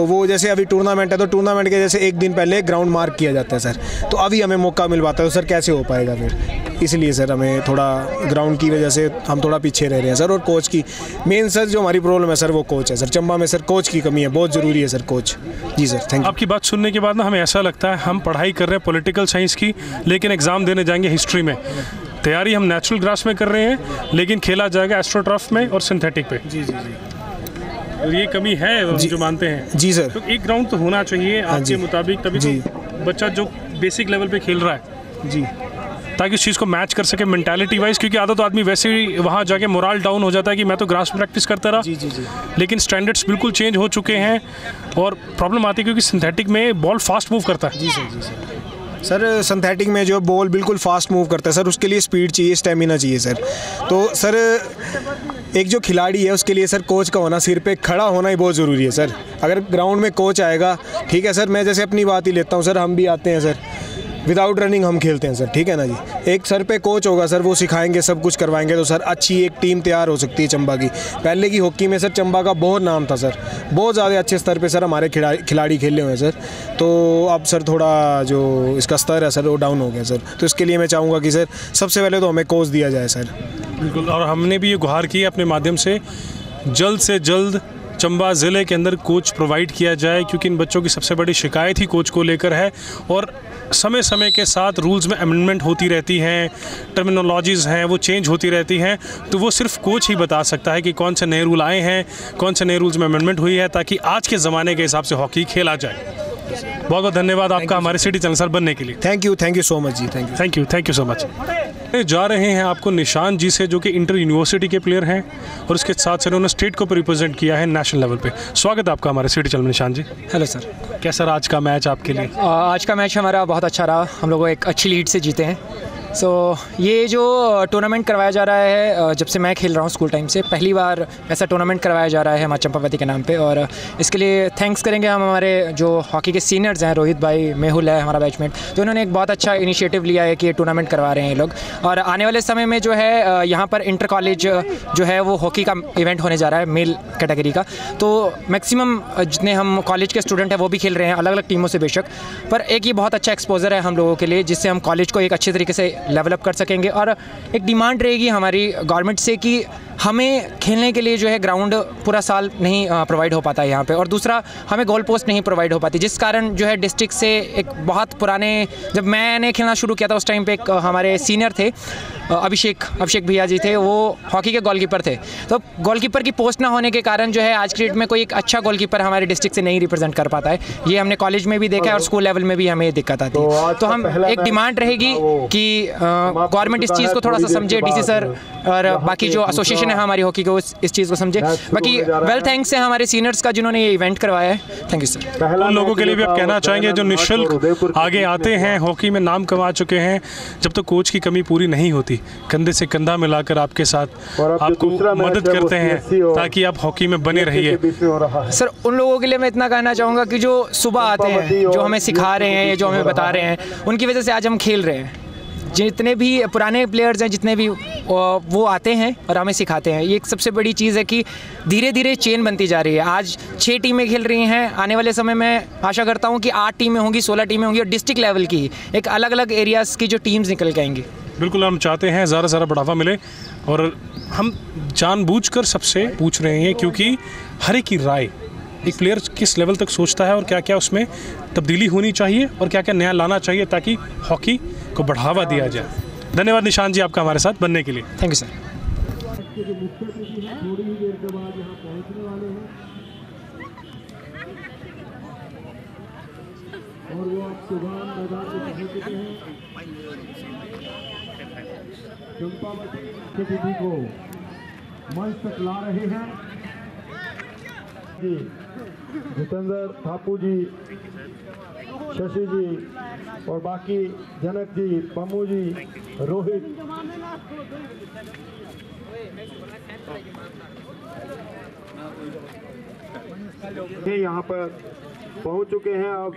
वो जैसे अभी टूर्नामेंट है, तो टूर्नामेंट के जैसे एक दिन पहले ग्राउंड मार्क किया जाता है सर, तो अभी हमें मौका मिल पाता है, तो सर कैसे हो पाएगा फिर। इसलिए सर हमें थोड़ा ग्राउंड की वजह से हम थोड़ा पीछे रह रहे हैं सर। और कोच की मेन सर जो हमारी प्रॉब्लम है सर, वो कोच है सर। चंबा में सर कोच की कमी है, बहुत ज़रूरी है सर कोच। जी सर, थैंक यू। आपकी बात सुनने के बाद ना हमें ऐसा लगता है हम पढ़ाई कर रहे हैं पॉलिटिकल साइंस की, लेकिन एग्ज़ाम देने जाएंगे हिस्ट्री में। तैयारी हम नेचुरल ग्रास में कर रहे हैं, लेकिन खेला जाएगा एस्ट्रोटर्फ में और सिंथेटिक पे। जी जी जी, और ये कमी है जो मानते हैं। जी सर। तो एक ग्राउंड तो होना चाहिए आपके मुताबिक, तभी तो बच्चा जो बेसिक लेवल पे खेल रहा है जी, ताकि उस चीज़ को मैच कर सके मेंटालिटी वाइज, क्योंकि आधा तो आदमी वैसे ही वहाँ जाके मोरल डाउन हो जाता है कि मैं तो ग्रास में प्रैक्टिस करता रहा। जी जी जी, लेकिन स्टैंडर्ड्स बिल्कुल चेंज हो चुके हैं और प्रॉब्लम आती है क्योंकि सिंथेटिक में बॉल फास्ट मूव करता है। जी सर, जी सर। सर सिंथेटिक में जो बॉल बिल्कुल फास्ट मूव करता है सर, उसके लिए स्पीड चाहिए, स्टेमिना चाहिए सर। तो सर एक जो खिलाड़ी है उसके लिए सर कोच का होना, सिर पे खड़ा होना ही बहुत ज़रूरी है सर। अगर ग्राउंड में कोच आएगा, ठीक है सर, मैं जैसे अपनी बात ही लेता हूँ सर, हम भी आते हैं सर, विदाउट रनिंग हम खेलते हैं सर, ठीक है ना जी। एक सर पे कोच होगा सर, वो सिखाएंगे, सब कुछ करवाएंगे, तो सर अच्छी एक टीम तैयार हो सकती है चंबा की। पहले की हॉकी में सर चंबा का बहुत नाम था सर, बहुत ज़्यादा अच्छे स्तर पे सर हमारे खिलाड़ी खेले हुए हैं सर। तो अब सर थोड़ा जो इसका स्तर है सर वो डाउन हो गया सर। तो इसके लिए मैं चाहूँगा कि सर सबसे पहले तो हमें कोच दिया जाए सर। बिल्कुल, और हमने भी ये गुहार की अपने माध्यम से जल्द चंबा ज़िले के अंदर कोच प्रोवाइड किया जाए, क्योंकि इन बच्चों की सबसे बड़ी शिकायत ही कोच को लेकर है। और समय समय के साथ रूल्स में अमेंडमेंट होती रहती हैं, टर्मिनोलॉजीज़ हैं वो चेंज होती रहती हैं, तो वो सिर्फ कोच ही बता सकता है कि कौन से नए रूल आए हैं, कौन से नए रूल्स में अमेंडमेंट हुई है, ताकि आज के ज़माने के हिसाब से हॉकी खेला जाए। बहुत बहुत धन्यवाद आपका हमारे सिटी चैनल सर बनने के लिए। थैंक यू सो मच जी, थैंक यू सो मच। जा रहे हैं आपको निशान जी से, जो कि इंटर यूनिवर्सिटी के प्लेयर हैं और उसके साथ साथ उन्होंने स्टेट को रिप्रेजेंट किया है नेशनल लेवल पे। स्वागत है आपका हमारे सिटी चैनल में निशान जी। Hello sir. कैसा रहा आज का मैच आपके लिए? आज का मैच हमारा बहुत अच्छा रहा, हम लोग एक अच्छी लीड से जीते हैं। ये जो टूर्नामेंट करवाया जा रहा है, जब से मैं खेल रहा हूँ स्कूल टाइम से पहली बार ऐसा टूर्नामेंट करवाया जा रहा है हमारे चंपावती के नाम पे, और इसके लिए थैंक्स करेंगे हम हमारे जो हॉकी के सीनियर्स हैं, रोहित भाई, मेहुल है हमारा बैचमेट, तो इन्होंने एक बहुत अच्छा इनिशिएटिव लिया है कि ये टूर्नामेंट करवा रहे हैं ये लोग। और आने वाले समय में जो है यहाँ पर इंटर कॉलेज जो है वो हॉकी का इवेंट होने जा रहा है मेल कैटेगरी का, तो मैक्सिमम जितने हम कॉलेज के स्टूडेंट हैं वो भी खेल रहे हैं अलग अलग टीमों से बेशक, पर एक ये बहुत अच्छा एक्सपोजर है हम लोगों के लिए, जिससे हम कॉलेज को एक अच्छे तरीके से डेवलप कर सकेंगे। और एक डिमांड रहेगी हमारी गवर्नमेंट से कि हमें खेलने के लिए जो है ग्राउंड पूरा साल नहीं प्रोवाइड हो पाता है यहाँ पे, और दूसरा हमें गोल पोस्ट नहीं प्रोवाइड हो पाती, जिस कारण जो है डिस्ट्रिक्ट से एक बहुत पुराने, जब मैंने खेलना शुरू किया था उस टाइम पे एक हमारे सीनियर थे अभिषेक भैया जी थे, वो हॉकी के गोलकीपर थे, तो गोलकीपर की पोस्ट ना होने के कारण जो है आज की डेट में कोई एक अच्छा गोलकीपर हमारे डिस्ट्रिक्ट से नहीं रिप्रेजेंट कर पाता है। ये हमने कॉलेज में भी देखा है और स्कूल लेवल में भी हमें दिक्कत आती है। तो हम एक डिमांड रहेगी कि गवर्नमेंट इस चीज़ को थोड़ा सा समझे, डीसी सर और बाकी जो एसोसिएशन है हमारी हॉकी को इस चीज़ को समझे। बाकी वेल थैंक्स है हमारे सीनियर्स का जिन्होंने ये इवेंट करवाया है। Thank you sir. उन लोगों के लिए भी आप कहना चाहेंगे जो निःशुल्क आगे आते हैं, हॉकी में नाम कमा चुके हैं, जब तक कोच की कमी पूरी नहीं होती, कंधे से कंधा मिलाकर आपके साथ आपको मदद करते हैं ताकि आप हॉकी में बने रहिए? सर उन लोगों के लिए मैं इतना कहना चाहूँगा कि जो सुबह आते हैं, जो हमें सिखा रहे हैं, जो हमें बता रहे हैं, उनकी वजह से आज हम खेल रहे हैं। जितने भी पुराने प्लेयर्स हैं, जितने भी वो आते हैं और हमें सिखाते हैं, ये एक सबसे बड़ी चीज़ है कि धीरे धीरे चेन बनती जा रही है। आज 6 टीमें खेल रही हैं, आने वाले समय में आशा करता हूँ कि 8 टीमें होंगी, 16 टीमें होंगी, और डिस्ट्रिक्ट लेवल की एक अलग अलग एरियाज़ की जो टीम्स निकल के आएंगी। बिल्कुल, हम चाहते हैं ज़्यादा से ज़्यादा बढ़ावा मिले, और हम जानबूझकर सबसे पूछ रहे हैं क्योंकि हर एक की राय एक प्लेयर किस लेवल तक सोचता है और क्या क्या उसमें तब्दीली होनी चाहिए और क्या क्या नया लाना चाहिए ताकि हॉकी को बढ़ावा दिया जाए। धन्यवाद निशान जी आपका हमारे साथ बनने के लिए। Thank you sir. थोड़ी ही देर के बाद यहाँ पहुँचने वाले हैं और वो अब सुभान मैदान में पहुँच चुके हैं। चंपावती तिथि को मंच तक ला रहे हैं जी जितेंद्र थापू जी, शशि जी और बाकी जनक जी, पम्मू जी, रोहित। यहाँ पर पहुंच चुके हैं। अब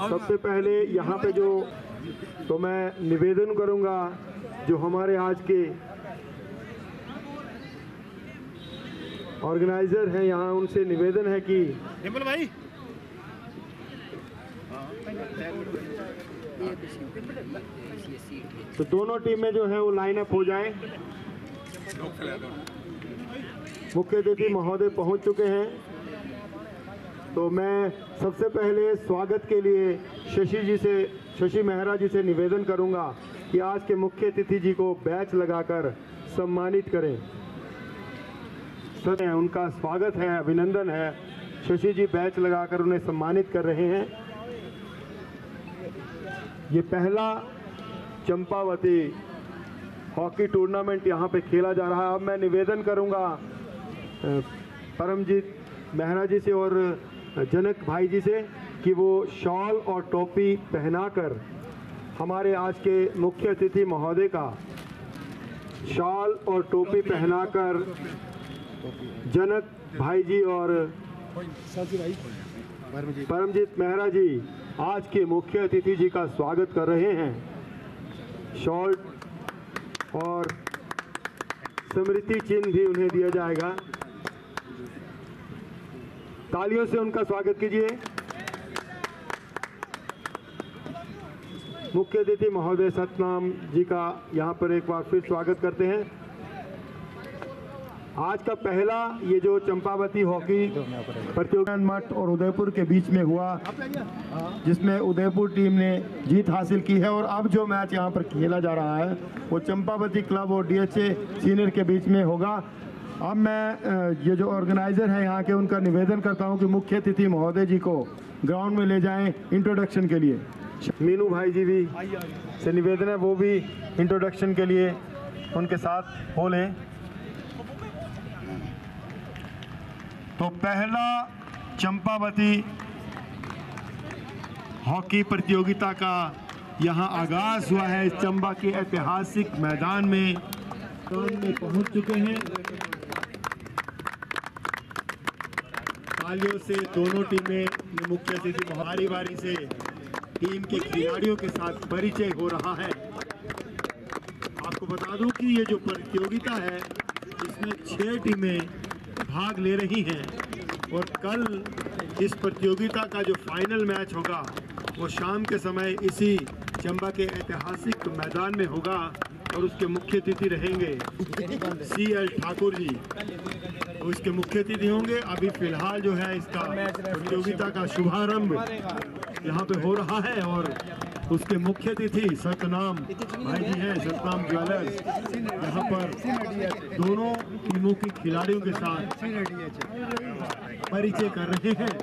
सबसे पहले यहाँ पे तो मैं निवेदन करूंगा जो हमारे आज के ऑर्गेनाइजर हैं यहाँ, उनसे निवेदन है कि भाई तो दोनों टीमें जो है वो लाइन अप हो जाएं। मुख्य अतिथि महोदय पहुंच चुके हैं, तो मैं सबसे पहले स्वागत के लिए शशि मेहरा जी से निवेदन करूंगा कि आज के मुख्य अतिथि जी को बैच लगाकर सम्मानित करें। सर उनका स्वागत है, अभिनंदन है। शशि जी बैच लगाकर उन्हें सम्मानित कर रहे हैं। ये पहला चंपावती हॉकी टूर्नामेंट यहाँ पे खेला जा रहा है। अब मैं निवेदन करूँगा परमजीत मेहरा जी से और जनक भाई जी से कि वो शॉल और टोपी पहनाकर हमारे आज के मुख्य अतिथि महोदय का शॉल और टोपी पहनाकर जनक भाई जी और परमजीत मेहरा जी आज के मुख्य अतिथि जी का स्वागत कर रहे हैं। शॉल और स्मृति चिन्ह भी उन्हें दिया जाएगा। तालियों से उनका स्वागत कीजिए। मुख्य अतिथि महोदय सतनाम जी का यहाँ पर एक बार फिर स्वागत करते हैं। आज का पहला ये जो चंपावती हॉकी प्रतियोगिता मठ और उदयपुर के बीच में हुआ, जिसमें उदयपुर टीम ने जीत हासिल की है। और अब जो मैच यहाँ पर खेला जा रहा है वो चंपावती क्लब और DHA सीनियर के बीच में होगा। अब मैं ये जो ऑर्गेनाइजर हैं यहाँ के, उनका निवेदन करता हूँ कि मुख्य अतिथि महोदय जी को ग्राउंड में ले जाएं इंट्रोडक्शन के लिए। मीनू भाई जी भी से निवेदन है वो भी इंट्रोडक्शन के लिए उनके साथ हो लें। तो पहला चंपावती हॉकी प्रतियोगिता का यहाँ आगाज हुआ है। चंबा के ऐतिहासिक मैदान में पहुंच चुके हैं। तालियों से दोनों टीमें मुख्य अतिथि बारी बारी से टीम के खिलाड़ियों के साथ परिचय हो रहा है। आपको बता दूं कि ये जो प्रतियोगिता है इसमें 6 टीमें भाग ले रही हैं और कल इस प्रतियोगिता का जो फाइनल मैच होगा वो शाम के समय इसी चंबा के ऐतिहासिक मैदान में होगा और उसके मुख्य अतिथि रहेंगे CL ठाकुर जी। तो इसके मुख्य अतिथि होंगे। अभी फिलहाल जो है इसका प्रतियोगिता का शुभारंभ यहाँ पे हो रहा है और उसके मुख्य अतिथि सतनाम भाई जी हैं, सतनाम ज्वेलर्स, यहाँ पर दोनों टीमों के खिलाड़ियों के साथ परिचय कर रहे हैं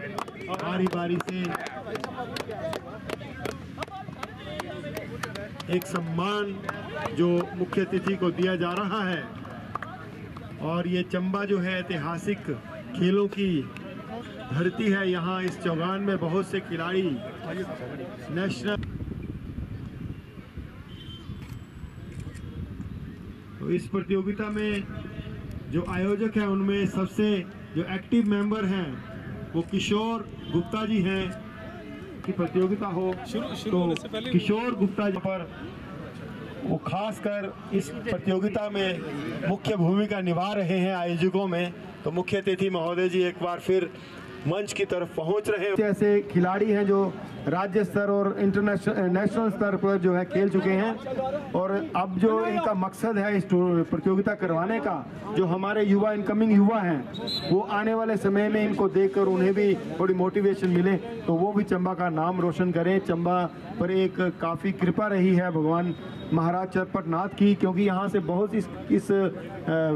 बारी बारी से। एक सम्मान जो मुख्य अतिथि को दिया जा रहा है। और ये चंबा जो है ऐतिहासिक खेलों की धरती है। यहाँ इस चौगान में बहुत से खिलाड़ी नेशनल, तो इस प्रतियोगिता में जो आयोजक हैं उनमें सबसे जो एक्टिव मेंबर हैं वो किशोर गुप्ता जी हैं। की प्रतियोगिता हो तो किशोर गुप्ता जी पर वो खासकर इस प्रतियोगिता में मुख्य भूमिका निभा रहे हैं आयोजकों में। तो मुख्य अतिथि महोदय जी एक बार फिर मंच की तरफ पहुंच रहे हैं। ऐसे खिलाड़ी हैं जो राज्य स्तर और नेशनल स्तर पर जो है खेल चुके हैं और अब जो इनका मकसद है इस प्रतियोगिता करवाने का, जो हमारे युवा इनकमिंग युवा हैं वो आने वाले समय में इनको देखकर उन्हें भी थोड़ी मोटिवेशन मिले तो वो भी चंबा का नाम रोशन करें। चंबा पर एक काफ़ी कृपा रही है भगवान महाराज चरपट नाथ की, क्योंकि यहाँ से बहुत इस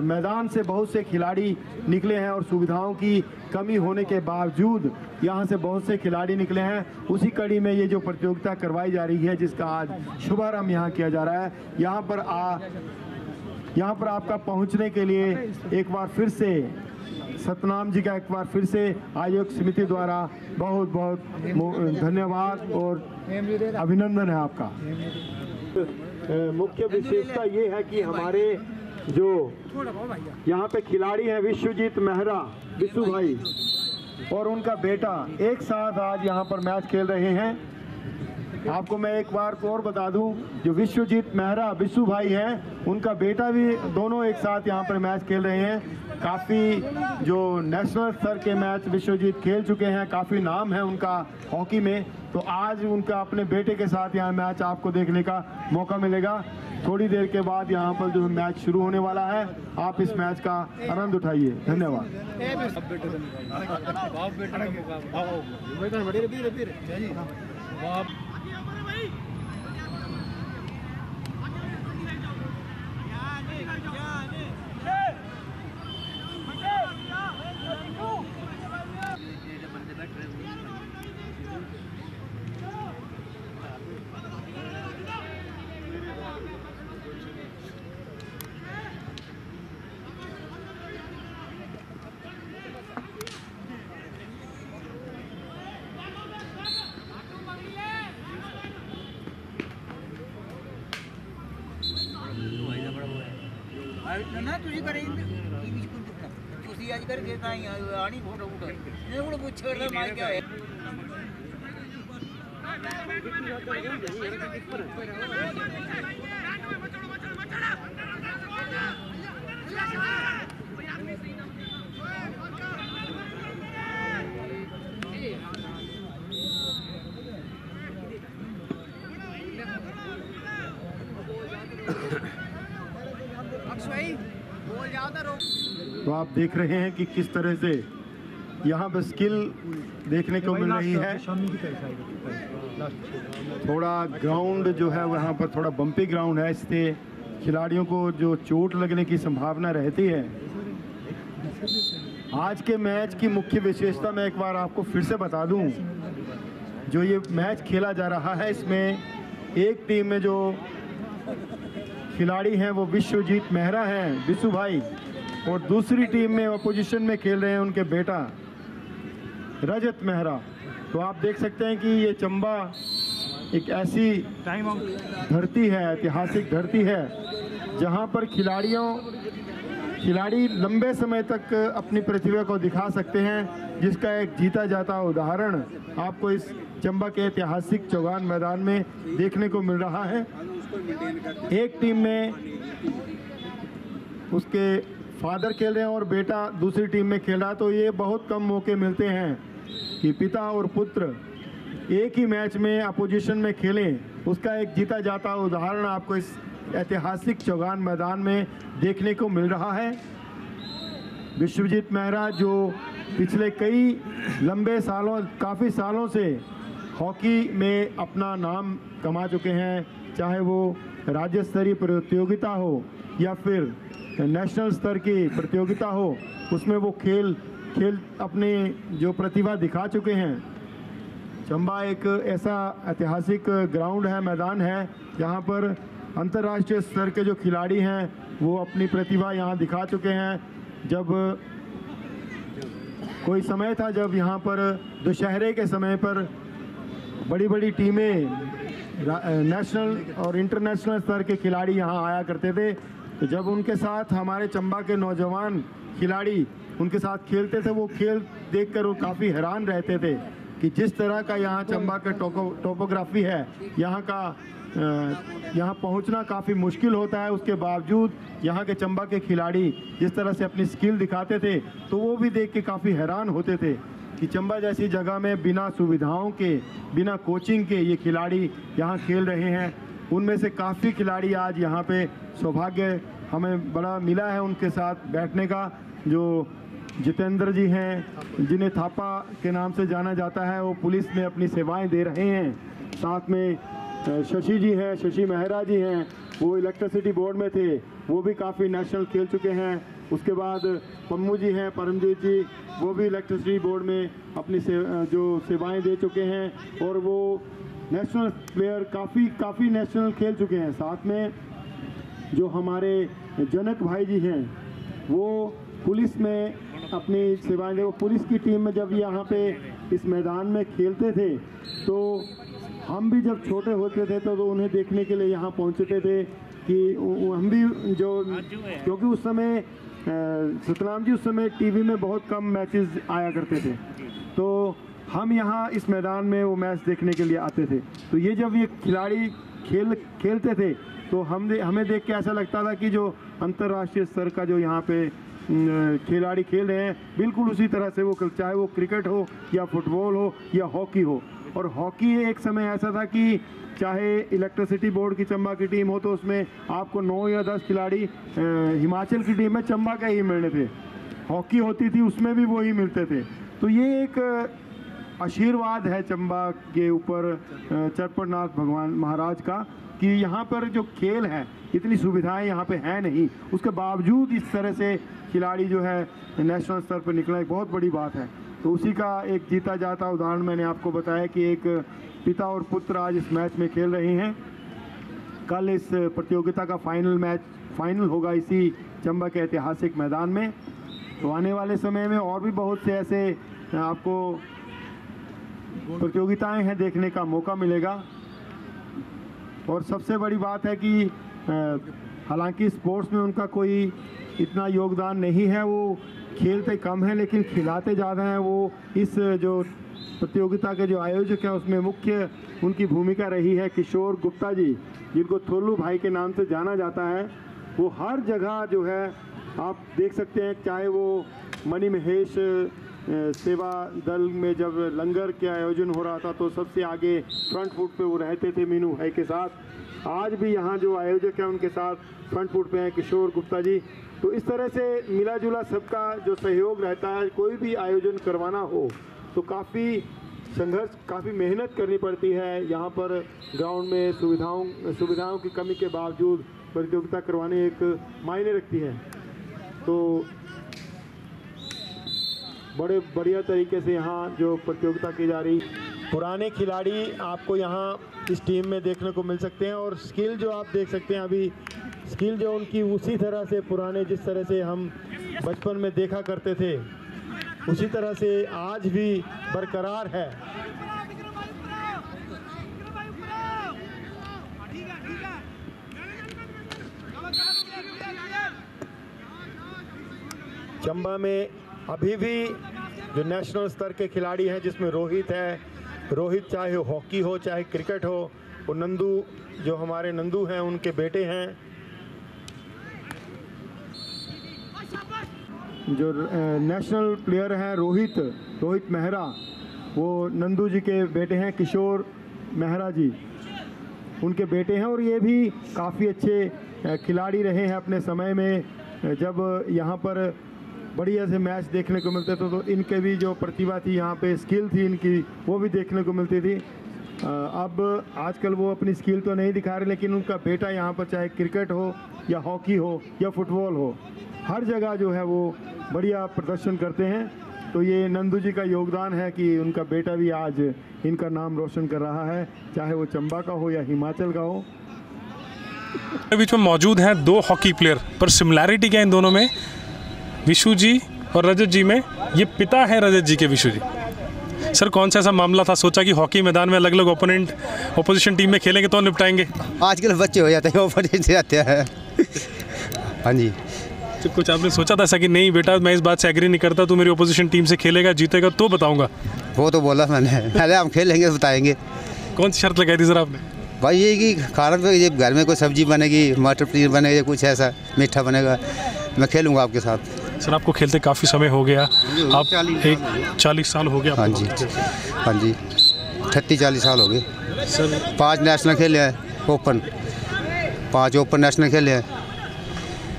मैदान से बहुत से खिलाड़ी निकले हैं और सुविधाओं की कमी होने के बावजूद यहाँ से बहुत से खिलाड़ी निकले हैं। उसी कड़ी में ये जो प्रतियोगिता करवाई जा रही है जिसका आज शुभारंभ यहाँ किया जा रहा है, यहाँ पर आपका पहुँचने के लिए एक बार फिर से सतनाम जी का एक बार फिर से आयोग समिति द्वारा बहुत बहुत धन्यवाद और अभिनंदन है आपका। मुख्य विशेषता ये है कि हमारे जो यहाँ पे खिलाड़ी हैं विश्वजीत मेहरा विशु भाई और उनका बेटा एक साथ आज यहाँ पर मैच खेल रहे हैं। आपको मैं एक बार और बता दूं, जो विश्वजीत मेहरा विशु भाई हैं उनका बेटा भी दोनों एक साथ यहाँ पर मैच खेल रहे हैं। काफ़ी जो नेशनल स्तर के मैच विश्वजीत खेल चुके हैं, काफ़ी नाम है उनका हॉकी में, तो आज उनका अपने बेटे के साथ यहाँ मैच आपको देखने का मौका मिलेगा। थोड़ी देर के बाद यहाँ पर जो मैच शुरू होने वाला है, आप इस मैच का आनंद उठाइए। धन्यवाद। ना तुझी करेंगे तुझी आज करके ताई आनी फोटो फोटो ये वो पूछ कर मार क्या है तो आप देख रहे हैं कि किस तरह से यहाँ पर स्किल देखने को मिल रही है। थोड़ा ग्राउंड जो है वहाँ पर थोड़ा बम्पी ग्राउंड है, इससे खिलाड़ियों को जो चोट लगने की संभावना रहती है। आज के मैच की मुख्य विशेषता मैं एक बार आपको फिर से बता दूं, जो ये मैच खेला जा रहा है इसमें एक टीम में जो खिलाड़ी हैं वो विश्वजीत मेहरा हैं विशु भाई, और दूसरी टीम में अपोजिशन में खेल रहे हैं उनके बेटा रजत मेहरा। तो आप देख सकते हैं कि ये चंबा एक ऐसी धरती है, ऐतिहासिक धरती है, जहां पर खिलाड़ी लंबे समय तक अपनी प्रतिभा को दिखा सकते हैं, जिसका एक जीता जाता उदाहरण आपको इस चंबा के ऐतिहासिक चौगान मैदान में देखने को मिल रहा है। एक टीम में उसके फादर खेल रहे हैं और बेटा दूसरी टीम में खेल रहा है, तो ये बहुत कम मौके मिलते हैं कि पिता और पुत्र एक ही मैच में अपोजिशन में खेलें। उसका एक जीता जाता उदाहरण आपको इस ऐतिहासिक चौगान मैदान में देखने को मिल रहा है। विश्वजीत मेहरा जो पिछले कई लंबे सालों काफ़ी सालों से हॉकी में अपना नाम कमा चुके हैं, चाहे वो राज्य स्तरीय प्रतियोगिता हो या फिर नेशनल स्तर की प्रतियोगिता हो, उसमें वो खेल अपनी जो प्रतिभा दिखा चुके हैं। चंबा एक ऐसा ऐतिहासिक ग्राउंड है, मैदान है, जहाँ पर अंतर्राष्ट्रीय स्तर के जो खिलाड़ी हैं वो अपनी प्रतिभा यहाँ दिखा चुके हैं। जब कोई समय था जब यहाँ पर दशहरे के समय पर बड़ी बड़ी टीमें नेशनल और इंटरनेशनल स्तर के खिलाड़ी यहाँ आया करते थे, तो जब उनके साथ हमारे चंबा के नौजवान खिलाड़ी उनके साथ खेलते थे, वो खेल देखकर वो काफ़ी हैरान रहते थे कि जिस तरह का यहाँ चंबा का टोपोग्राफी है, यहाँ पहुँचना काफ़ी मुश्किल होता है। उसके बावजूद यहाँ के चंबा के खिलाड़ी जिस तरह से अपनी स्किल दिखाते थे, तो वो भी देख के काफ़ी हैरान होते थे। कि चंबा जैसी जगह में बिना सुविधाओं के, बिना कोचिंग के ये खिलाड़ी यहाँ खेल रहे हैं। उनमें से काफ़ी खिलाड़ी आज यहाँ पे सौभाग्य हमें बड़ा मिला है उनके साथ बैठने का। जो जितेंद्र जी हैं, जिन्हें थापा के नाम से जाना जाता है, वो पुलिस में अपनी सेवाएं दे रहे हैं। साथ में शशि जी हैं, शशि मेहरा जी हैं, वो इलेक्ट्रिसिटी बोर्ड में थे, वो भी काफ़ी नेशनल खेल चुके हैं। उसके बाद पम्मू जी हैं, परमजीत जी, वो भी इलेक्ट्रिसिटी बोर्ड में अपनी जो सेवाएं दे चुके हैं और वो नेशनल प्लेयर काफ़ी नेशनल खेल चुके हैं। साथ में जो हमारे जनक भाई जी हैं, वो पुलिस में अपनी सेवाएं दे, वो पुलिस की टीम में जब यहाँ पे इस मैदान में खेलते थे तो हम भी जब छोटे होते थे तो उन्हें देखने के लिए यहाँ पहुँचते थे कि हम भी जो, क्योंकि उस समय सतनाम जी उस समय टीवी में बहुत कम मैचेस आया करते थे, तो हम यहाँ इस मैदान में वो मैच देखने के लिए आते थे। तो ये जब ये खिलाड़ी खेलते थे तो हमें देख के ऐसा लगता था कि जो अंतर्राष्ट्रीय स्तर का जो यहाँ पे खिलाड़ी खेल रहे हैं, बिल्कुल उसी तरह से वो, चाहे वो क्रिकेट हो या फुटबॉल हो या हॉकी हो। और हॉकी एक समय ऐसा था कि चाहे इलेक्ट्रिसिटी बोर्ड की चंबा की टीम हो तो उसमें आपको 9 या 10 खिलाड़ी हिमाचल की टीम में चंबा के ही मिलने थे। हॉकी होती थी उसमें भी वही मिलते थे। तो ये एक आशीर्वाद है चंबा के ऊपर चरपटनाथ भगवान महाराज का कि यहाँ पर जो खेल है, इतनी सुविधाएं यहाँ पे हैं नहीं, उसके बावजूद इस तरह से खिलाड़ी जो है नेशनल स्तर पर निकला, एक बहुत बड़ी बात है। तो उसी का एक जीता जाता उदाहरण मैंने आपको बताया कि एक पिता और पुत्र आज इस मैच में खेल रहे हैं। कल इस प्रतियोगिता का फाइनल होगा इसी चंबा के ऐतिहासिक मैदान में। तो आने वाले समय में और भी बहुत से ऐसे आपको प्रतियोगिताएं हैं, देखने का मौका मिलेगा। और सबसे बड़ी बात है कि हालांकि स्पोर्ट्स में उनका कोई इतना योगदान नहीं है, वो खेलते कम है लेकिन खिलाते ज़्यादा हैं। वो इस जो प्रतियोगिता के जो आयोजक हैं उसमें मुख्य उनकी भूमिका रही है किशोर गुप्ता जी, जिनको थोलू भाई के नाम से जाना जाता है। वो हर जगह जो है आप देख सकते हैं, चाहे वो मणि महेश सेवा दल में जब लंगर के आयोजन हो रहा था तो सबसे आगे फ्रंट फुट पे वो रहते थे मीनू भाई के साथ। आज भी यहाँ जो आयोजक हैं उनके साथ फ्रंट फुट पे हैं किशोर गुप्ता जी। तो इस तरह से मिला जुला सबका जो सहयोग रहता है, कोई भी आयोजन करवाना हो तो काफ़ी संघर्ष, काफ़ी मेहनत करनी पड़ती है। यहाँ पर ग्राउंड में सुविधाओं की कमी के बावजूद प्रतियोगिता करवाने एक मायने रखती है। तो बड़े बढ़िया तरीके से यहाँ जो प्रतियोगिता की जा रही, पुराने खिलाड़ी आपको यहाँ इस टीम में देखने को मिल सकते हैं। और स्किल जो आप देख सकते हैं अभी, स्किल जो उनकी उसी तरह से पुराने जिस तरह से हम बचपन में देखा करते थे उसी तरह से आज भी बरकरार है। चंबा में अभी भी जो नेशनल स्तर के खिलाड़ी हैं, जिसमें रोहित है, रोहित चाहे हॉकी हो चाहे क्रिकेट हो, और नंदू जो हमारे नंदू हैं उनके बेटे हैं, जो नेशनल प्लेयर हैं रोहित मेहरा, वो नंदू जी के बेटे हैं, किशोर मेहरा जी उनके बेटे हैं। और ये भी काफ़ी अच्छे खिलाड़ी रहे हैं अपने समय में। जब यहाँ पर बढ़िया से मैच देखने को मिलते थे तो इनके भी जो प्रतिभा थी, यहाँ पे स्किल थी इनकी, वो भी देखने को मिलती थी। अब आजकल वो अपनी स्किल तो नहीं दिखा रहे, लेकिन उनका बेटा यहाँ पर चाहे क्रिकेट हो या हॉकी हो या फुटबॉल हो, हर जगह जो है वो बढ़िया प्रदर्शन करते हैं। तो ये नंदू जी का योगदान है कि उनका बेटा भी आज इनका नाम रोशन कर रहा है, चाहे वो चंबा का हो या हिमाचल का हो। बीच में मौजूद हैं 2 हॉकी प्लेयर, पर सिमिलैरिटी क्या है इन दोनों में? विशु जी और रजत जी में, ये पिता है रजत जी के, विशु जी। सर कौन सा ऐसा मामला था, सोचा कि हॉकी मैदान में अलग अलग ओपोजिशन टीम में खेलेंगे तो निपटाएंगे? आजकल बच्चे हो जाते हैं, ओपोजिट जाते हैं। हाँ जी। तो कुछ आपने सोचा था ऐसा कि नहीं बेटा मैं इस बात से एग्री नहीं करता, तू मेरी ओपोजिशन टीम से खेलेगा, जीतेगा तो बताऊंगा? वो तो बोला मैंने, अरे हम खेलेंगे बताएंगे। कौन सी शर्त लगाई थी सर आपने? भाई ये कि खाना पे ये घर में कोई सब्जी बनेगी, मटर पनीर बनेगा, कुछ ऐसा मीठा बनेगा, मैं खेलूँगा आपके साथ। सर आपको खेलते काफ़ी समय हो गया, आप 40 साल हो गया? हाँ जी, हाँ जी, 38-40 साल हो गए सर। 5 नेशनल खेले हैं, ओपन 5 ओपन नेशनल खेले हैं।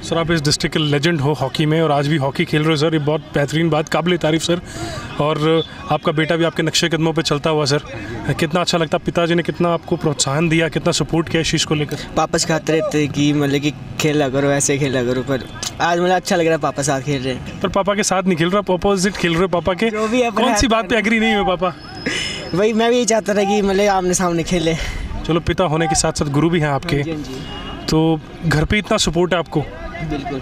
सर आप इस डिस्ट्रिक्ट के लेजेंड हो हॉकी में और आज भी हॉकी खेल रहे हो सर, ये बहुत बेहतरीन बात, काबिल तारीफ़ सर। और आपका बेटा भी आपके नक्शे कदमों पे चलता हुआ सर, कितना अच्छा लगता, पिताजी ने कितना आपको प्रोत्साहन दिया, कितना सपोर्ट किया इस चीज़ को लेकर? पापा सिखाते रहते कि मतलब कि खेला करो, ऐसे खेला करो, पर आज मुझे अच्छा लग रहा है पापा साथ खेल रहे हैं। पर पापा के साथ नहीं खेल रहा, अपोजिट खेल रहे हो पापा के, कौन सी बात पे एग्री नहीं हुए पापा? वही मैं भी यही चाहता था कि मतलब आमने सामने खेले। चलो पिता होने के साथ साथ गुरु भी हैं आपके, तो घर पे इतना सपोर्ट है आपको। बिल्कुल।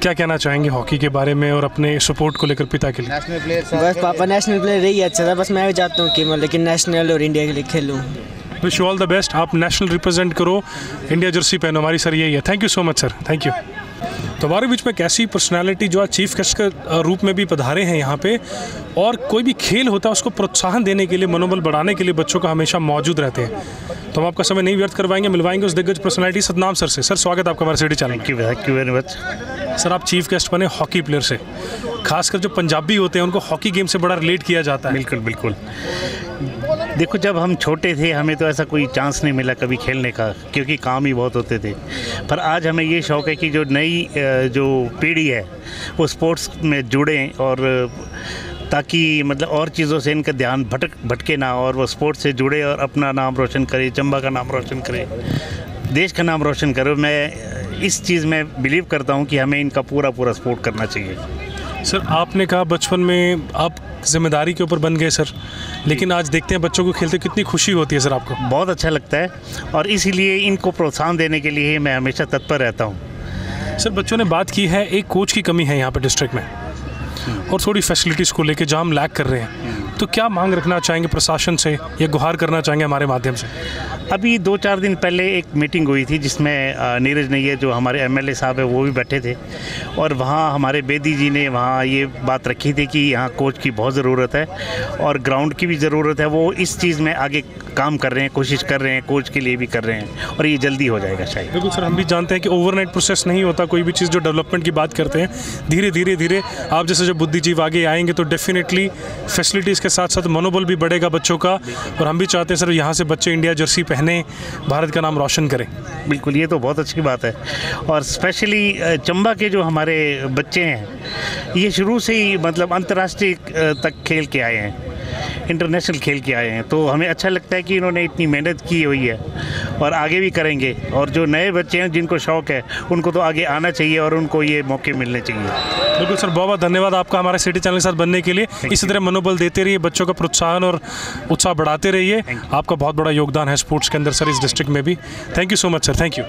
क्या कहना चाहेंगे हॉकी के बारे में और अपने सपोर्ट को लेकर पिता के लिए? बस पापा नेशनल प्लेयर रही अच्छा था, बस मैं भी चाहता हूँ कि मतलब कि नेशनल और इंडिया के लिए खेलूँ। Wish you all the best, आप नेशनल रिप्रेजेंट करो, इंडिया जर्सी पहनो, हमारी सर यही है। Thank you so much sir, thank you. तो हमारे बीच में एक ऐसी पर्सनैलिटी जो आज चीफ गेस्ट के रूप में भी पधारे हैं यहाँ पे, और कोई भी खेल होता है उसको प्रोत्साहन देने के लिए, मनोबल बढ़ाने के लिए बच्चों का हमेशा मौजूद रहते हैं। तो हम आपका समय नहीं व्यर्थ करवाएंगे, मिलवाएंगे उस दिग्गज पर्सनैलिटी सतनाम सर से। सर स्वागत है आपका हमारे city channel. Thank you very much. Sir आप चीफ गेस्ट बने हॉकी प्लेयर से, खासकर जो पंजाबी होते हैं उनको हॉकी गेम से बड़ा रिलेट किया जाता है। बिल्कुल बिल्कुल। देखो जब हम छोटे थे हमें तो ऐसा कोई चांस नहीं मिला कभी खेलने का, क्योंकि काम ही बहुत होते थे। पर आज हमें ये शौक़ है कि जो नई जो पीढ़ी है वो स्पोर्ट्स में जुड़ें, और ताकि मतलब और चीज़ों से इनका ध्यान भटके ना, और वो स्पोर्ट्स से जुड़े और अपना नाम रोशन करे, चंबा का नाम रोशन करे, देश का नाम रोशन करे। मैं इस चीज़ में बिलीव करता हूँ कि हमें इनका पूरा सपोर्ट करना चाहिए। सर आपने कहा बचपन में आप जिम्मेदारी के ऊपर बन गए सर, लेकिन आज देखते हैं बच्चों को खेलते कितनी खुशी होती है सर आपको? बहुत अच्छा लगता है, और इसीलिए इनको प्रोत्साहन देने के लिए मैं हमेशा तत्पर रहता हूँ। सर बच्चों ने बात की है एक कोच की कमी है यहाँ पे डिस्ट्रिक्ट में, और थोड़ी फैसिलिटीज़ को लेके जहाँ हम लैक कर रहे हैं, तो क्या मांग रखना चाहेंगे प्रशासन से या गुहार करना चाहेंगे हमारे माध्यम से? अभी 2-4 दिन पहले एक मीटिंग हुई थी जिसमें नीरज नैयर जो हमारे एमएलए साहब है वो भी बैठे थे, और वहाँ हमारे बेदी जी ने वहाँ ये बात रखी थी कि यहाँ कोच की बहुत ज़रूरत है और ग्राउंड की भी ज़रूरत है। वो इस चीज़ में आगे काम कर रहे हैं, कोशिश कर रहे हैं, कोच के लिए भी कर रहे हैं, और ये जल्दी हो जाएगा शायद। बिल्कुल सर, हम भी जानते हैं कि ओवरनाइट प्रोसेस नहीं होता, कोई भी चीज़ जो डेवलपमेंट की बात करते हैं धीरे धीरे आप जैसे जब बुद्धिजीव आगे आएंगे तो डेफिनेटली फैसिलिटीज़ के साथ साथ मनोबल भी बढ़ेगा बच्चों का, और हम भी चाहते हैं सर यहाँ से बच्चे इंडिया जर्सी पहने, भारत का नाम रोशन करें। बिल्कुल, ये तो बहुत अच्छी बात है। और स्पेशली चंबा के जो हमारे बच्चे हैं ये शुरू से ही मतलब अंतर्राष्ट्रीय तक खेल के आए हैं, इंटरनेशनल खेल के आए हैं, तो हमें अच्छा लगता है कि इन्होंने इतनी मेहनत की हुई है और आगे भी करेंगे। और जो नए बच्चे हैं जिनको शौक़ है उनको तो आगे आना चाहिए और उनको ये मौके मिलने चाहिए। बिल्कुल सर, बहुत बहुत धन्यवाद आपका हमारे सिटी चैनल के साथ बनने के लिए। इसी तरह मनोबल देते रहिए, बच्चों का प्रोत्साहन और उत्साह बढ़ाते रहिए। आपका बहुत बड़ा योगदान है स्पोर्ट्स के अंदर सर, इस डिस्ट्रिक्ट में भी। Thank you so much sir, thank you.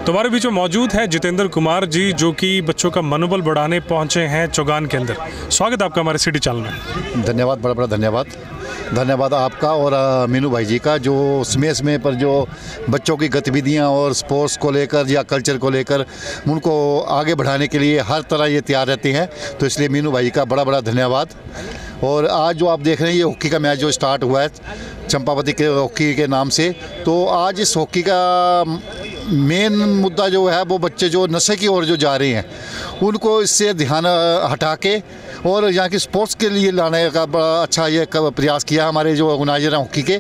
तो हमारे बीच में मौजूद है जितेंद्र कुमार जी, जो कि बच्चों का मनोबल बढ़ाने पहुंचे हैं चौगान के अंदर। स्वागत है आपका हमारे सिटी चैनल में। धन्यवाद, बड़ा बड़ा धन्यवाद आपका और मीनू भाई जी का, जो समय पर जो बच्चों की गतिविधियां और स्पोर्ट्स को लेकर या कल्चर को लेकर उनको आगे बढ़ाने के लिए हर तरह ये तैयार रहते हैं, तो इसलिए मीनू भाई का बड़ा बड़ा धन्यवाद। और आज जो आप देख रहे हैं ये हॉकी का मैच जो स्टार्ट हुआ है चंपावती के हॉकी के नाम से, तो आज इस हॉकी का मेन मुद्दा जो है वो बच्चे जो नशे की ओर जो जा रहे हैं उनको इससे ध्यान हटा के और यहाँ की स्पोर्ट्स के लिए लाने का बड़ा अच्छा ये प्रयास किया हमारे जो ऑर्गेनाइजर हैं हॉकी के।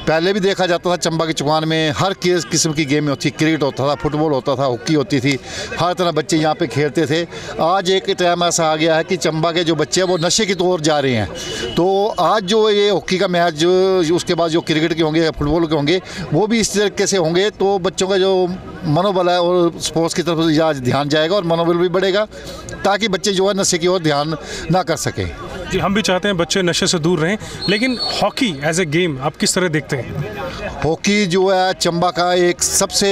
पहले भी देखा जाता था चंबा के चौगान में हर किस्म की गेम होती, क्रिकेट होता था, फुटबॉल होता था, हॉकी होती थी, हर तरह बच्चे यहाँ पे खेलते थे। आज एक टाइम ऐसा आ गया है कि चंबा के जो बच्चे हैं वो नशे की ओर जा रहे हैं, तो आज जो ये हॉकी का मैच जो उसके बाद जो क्रिकेट के होंगे या फुटबॉल के होंगे वो भी इस तरीके से होंगे, तो बच्चों का जो मनोबल है और स्पोर्ट्स की तरफ आज ध्यान जाएगा और मनोबल भी बढ़ेगा, ताकि बच्चे जो है नशे की ओर ध्यान ना कर सके। जी, हम भी चाहते हैं बच्चे नशे से दूर रहें, लेकिन हॉकी एज ए गेम आप किस तरह देखते हैं? हॉकी जो है चंबा का एक सबसे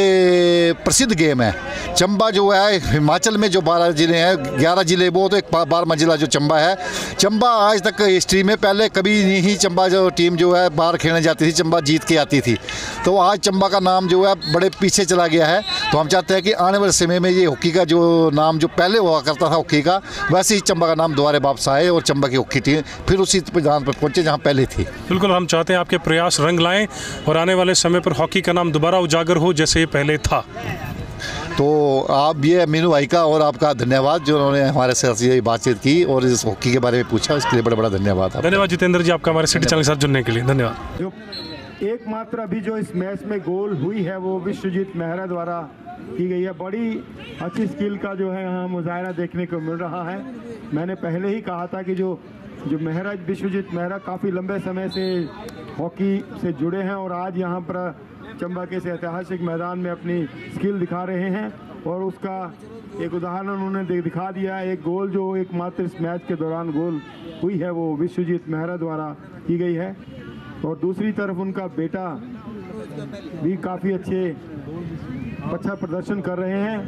प्रसिद्ध गेम है। चंबा जो है हिमाचल में जो 12 ज़िले हैं, 11 ज़िले, वो तो एक 12 मंजिला जो चंबा है। चंबा आज तक हिस्ट्री में पहले कभी नहीं चंबा जो टीम जो है बाहर खेलने जाती थी, चंबा जीत के आती थी, तो आज चंबा का नाम जो है बड़े पीछे चला गया है। तो हम चाहते हैं कि आने वाले समय में ये हॉकी का जो नाम जो पहले हुआ करता था हॉकी का, वैसे ही चंबा का नाम दोबारा वापस आए और चंबा की हॉकी टीम फिर उसी स्थान पर पहुँचे जहाँ पहले थी। बिल्कुल, हम चाहते हैं आपके प्रयास रंग लाएं और आने वाले समय पर हॉकी का नाम दोबारा उजागर हो जैसे ये पहले था। तो आप ये मीनू भाई का और आपका धन्यवाद जो उन्होंने हमारे साथ ये बातचीत की और इस हॉकी के बारे में पूछा, इसके लिए बड़ा बड़ा धन्यवाद। धन्यवाद जितेंद्र जी आपका हमारे सिटी चैनल के साथ जुड़ने के लिए, धन्यवाद। जो एकमात्र अभी जो इस मैच में गोल हुई है वो विश्वजीत मेहरा द्वारा की गई है। बड़ी अच्छी स्किल का जो है यहाँ मुजाहरा देखने को मिल रहा है। मैंने पहले ही कहा था कि जो मेहरा, विश्वजीत मेहरा काफ़ी लंबे समय से हॉकी से जुड़े हैं और आज यहाँ पर चंबा के इस ऐतिहासिक मैदान में अपनी स्किल दिखा रहे हैं और उसका एक उदाहरण उन्होंने दिखा दिया। एक गोल जो एकमात्र इस मैच के दौरान गोल हुई है वो विश्वजीत मेहरा द्वारा की गई है। और दूसरी तरफ उनका बेटा भी काफ़ी अच्छा प्रदर्शन कर रहे हैं।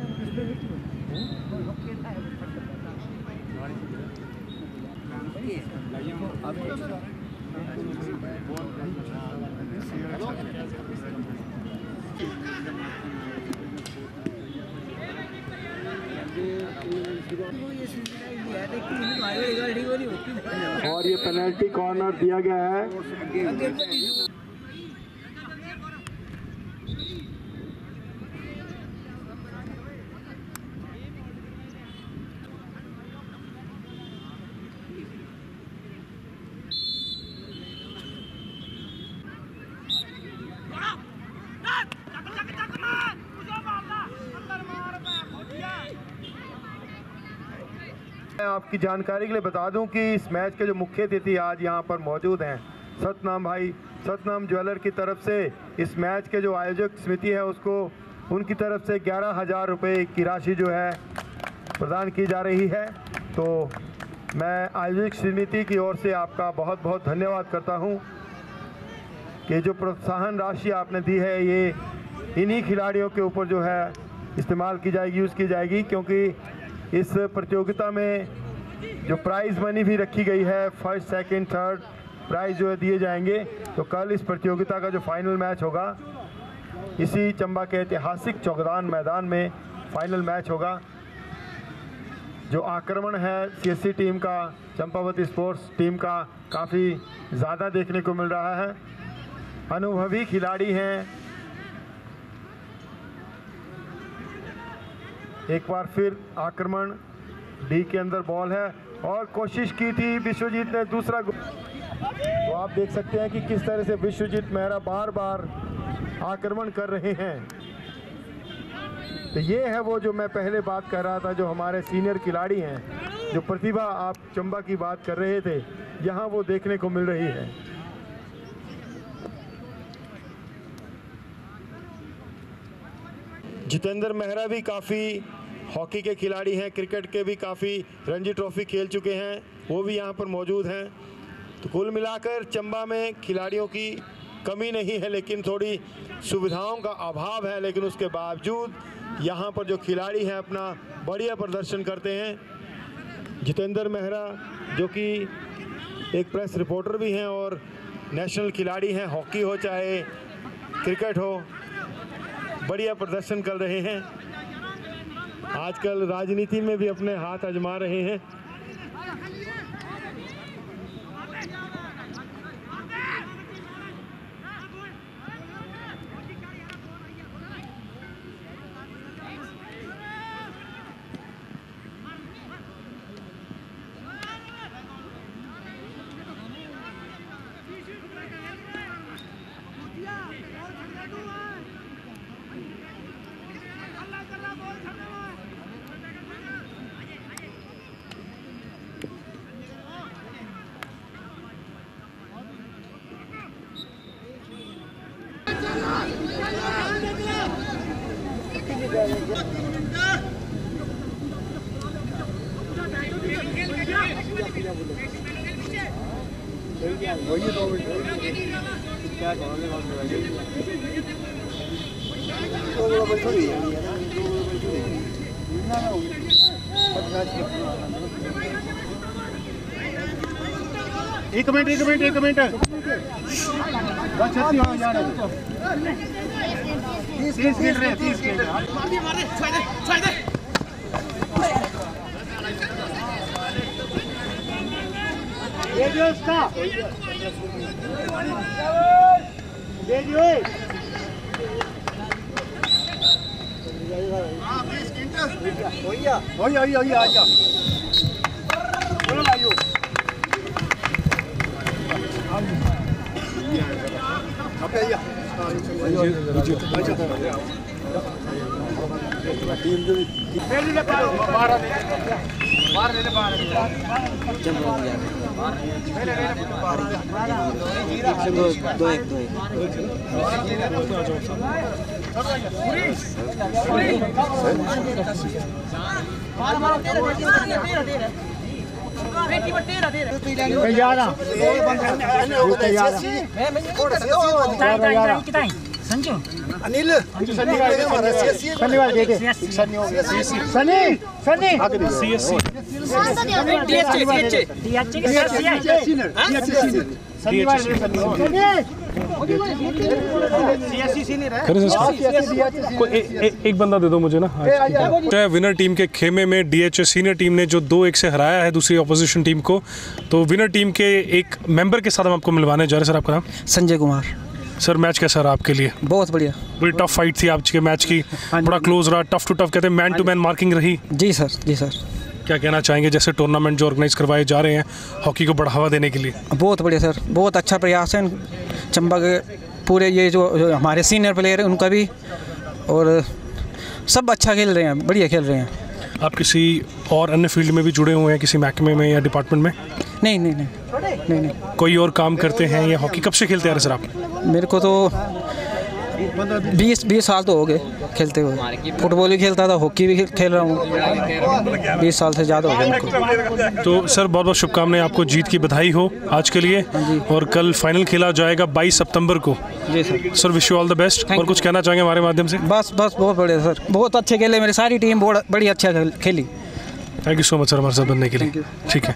और ये पेनल्टी कॉर्नर दिया गया है। आपकी जानकारी के लिए बता दूं कि इस मैच के जो मुख्य अतिथि आज यहाँ पर मौजूद हैं, सतनाम भाई, सतनाम ज्वेलर की तरफ से इस मैच के जो आयोजक समिति है उसको उनकी तरफ से 11,000 रुपये की राशि जो है प्रदान की जा रही है। तो मैं आयोजक समिति की ओर से आपका बहुत बहुत धन्यवाद करता हूँ कि जो प्रोत्साहन राशि आपने दी है ये इन्हीं खिलाड़ियों के ऊपर जो है इस्तेमाल की जाएगी, यूज़ की जाएगी, क्योंकि इस प्रतियोगिता में जो प्राइज़ मनी भी रखी गई है, फर्स्ट सेकंड थर्ड प्राइज़ जो है दिए जाएंगे। तो कल इस प्रतियोगिता का जो फाइनल मैच होगा इसी चंबा के ऐतिहासिक चौगदान मैदान में फाइनल मैच होगा। जो आक्रमण है सीएससी टीम का, चंपावती स्पोर्ट्स टीम का काफ़ी ज़्यादा देखने को मिल रहा है। अनुभवी खिलाड़ी हैं। एक बार फिर आक्रमण डी के अंदर बॉल है और कोशिश की थी विश्वजीत ने दूसरा। तो आप देख सकते हैं कि किस तरह से विश्वजीत मेहरा बार बार आक्रमण कर रहे हैं। तो ये है वो जो मैं पहले बात कर रहा था, जो हमारे सीनियर खिलाड़ी हैं, जो प्रतिभा आप चंबा की बात कर रहे थे, यहाँ वो देखने को मिल रही है। जितेंद्र मेहरा भी काफ़ी हॉकी के खिलाड़ी हैं, क्रिकेट के भी काफ़ी रणजी ट्रॉफी खेल चुके हैं, वो भी यहाँ पर मौजूद हैं। तो कुल मिलाकर चंबा में खिलाड़ियों की कमी नहीं है, लेकिन थोड़ी सुविधाओं का अभाव है। लेकिन उसके बावजूद यहाँ पर जो खिलाड़ी हैं अपना बढ़िया प्रदर्शन करते हैं। जितेंद्र मेहरा जो कि एक प्रेस रिपोर्टर भी हैं और नेशनल खिलाड़ी हैं, हॉकी हो चाहे क्रिकेट हो, बढ़िया प्रदर्शन कर रहे हैं। आजकल राजनीति में भी अपने हाथ आजमा रहे हैं। एक मिनट संजू अनिल शनिवार दे दे सनी हो गया सनी सनी सीएससी एक बंदा दे दो मुझे ना। चाहे विनर टीम के खेमे में डीएचए सीनियर टीम ने जो 2-1 से हराया है दूसरी ऑपोजिशन टीम को, तो विनर टीम के एक मेंबर के साथ हम आपको मिलवाने जा रहे हैं। सर आपका नाम? संजय कुमार। सर मैच कैसा रहा आपके लिए? बहुत बढ़िया, बड़ी टफ फाइट थी आज के मैच की, बड़ा क्लोज रहा, टफ टू टफ कहते हैं, मैन टू मैन मार्किंग रही। जी सर, जी सर। क्या कहना चाहेंगे जैसे टूर्नामेंट जो ऑर्गेनाइज करवाए जा रहे हैं हॉकी को बढ़ावा देने के लिए? बहुत बढ़िया सर, बहुत अच्छा प्रयास है चंबा के पूरे, ये जो हमारे सीनियर प्लेयर हैं उनका भी, और सब अच्छा खेल रहे हैं, बढ़िया खेल रहे हैं। आप किसी और अन्य फील्ड में भी जुड़े हुए हैं, किसी महकमे में या डिपार्टमेंट में? नहीं नहीं नहीं नहीं नहीं। कोई और काम करते हैं या हॉकी कब से खेलते आ रहे सर आप? मेरे को तो 20 साल तो हो गए खेलते हुए। फुटबॉल भी खेलता था, हॉकी भी खेल रहा हूँ, 20 साल से ज़्यादा हो गए मेरे को। तो सर बहुत बहुत शुभकामनाएं, आपको जीत की बधाई हो आज के लिए, और कल फाइनल खेला जाएगा 22 सितंबर को। जी sir. Sir wish you all the best. और कुछ कहना चाहेंगे हमारे माध्यम से? बस बस बहुत बढ़िया सर, बहुत अच्छे खेले, मेरी सारी टीम बहुत बड़ी अच्छा खेली। Thank you so much sir हमारे साथ बनने के लिए। ठीक है।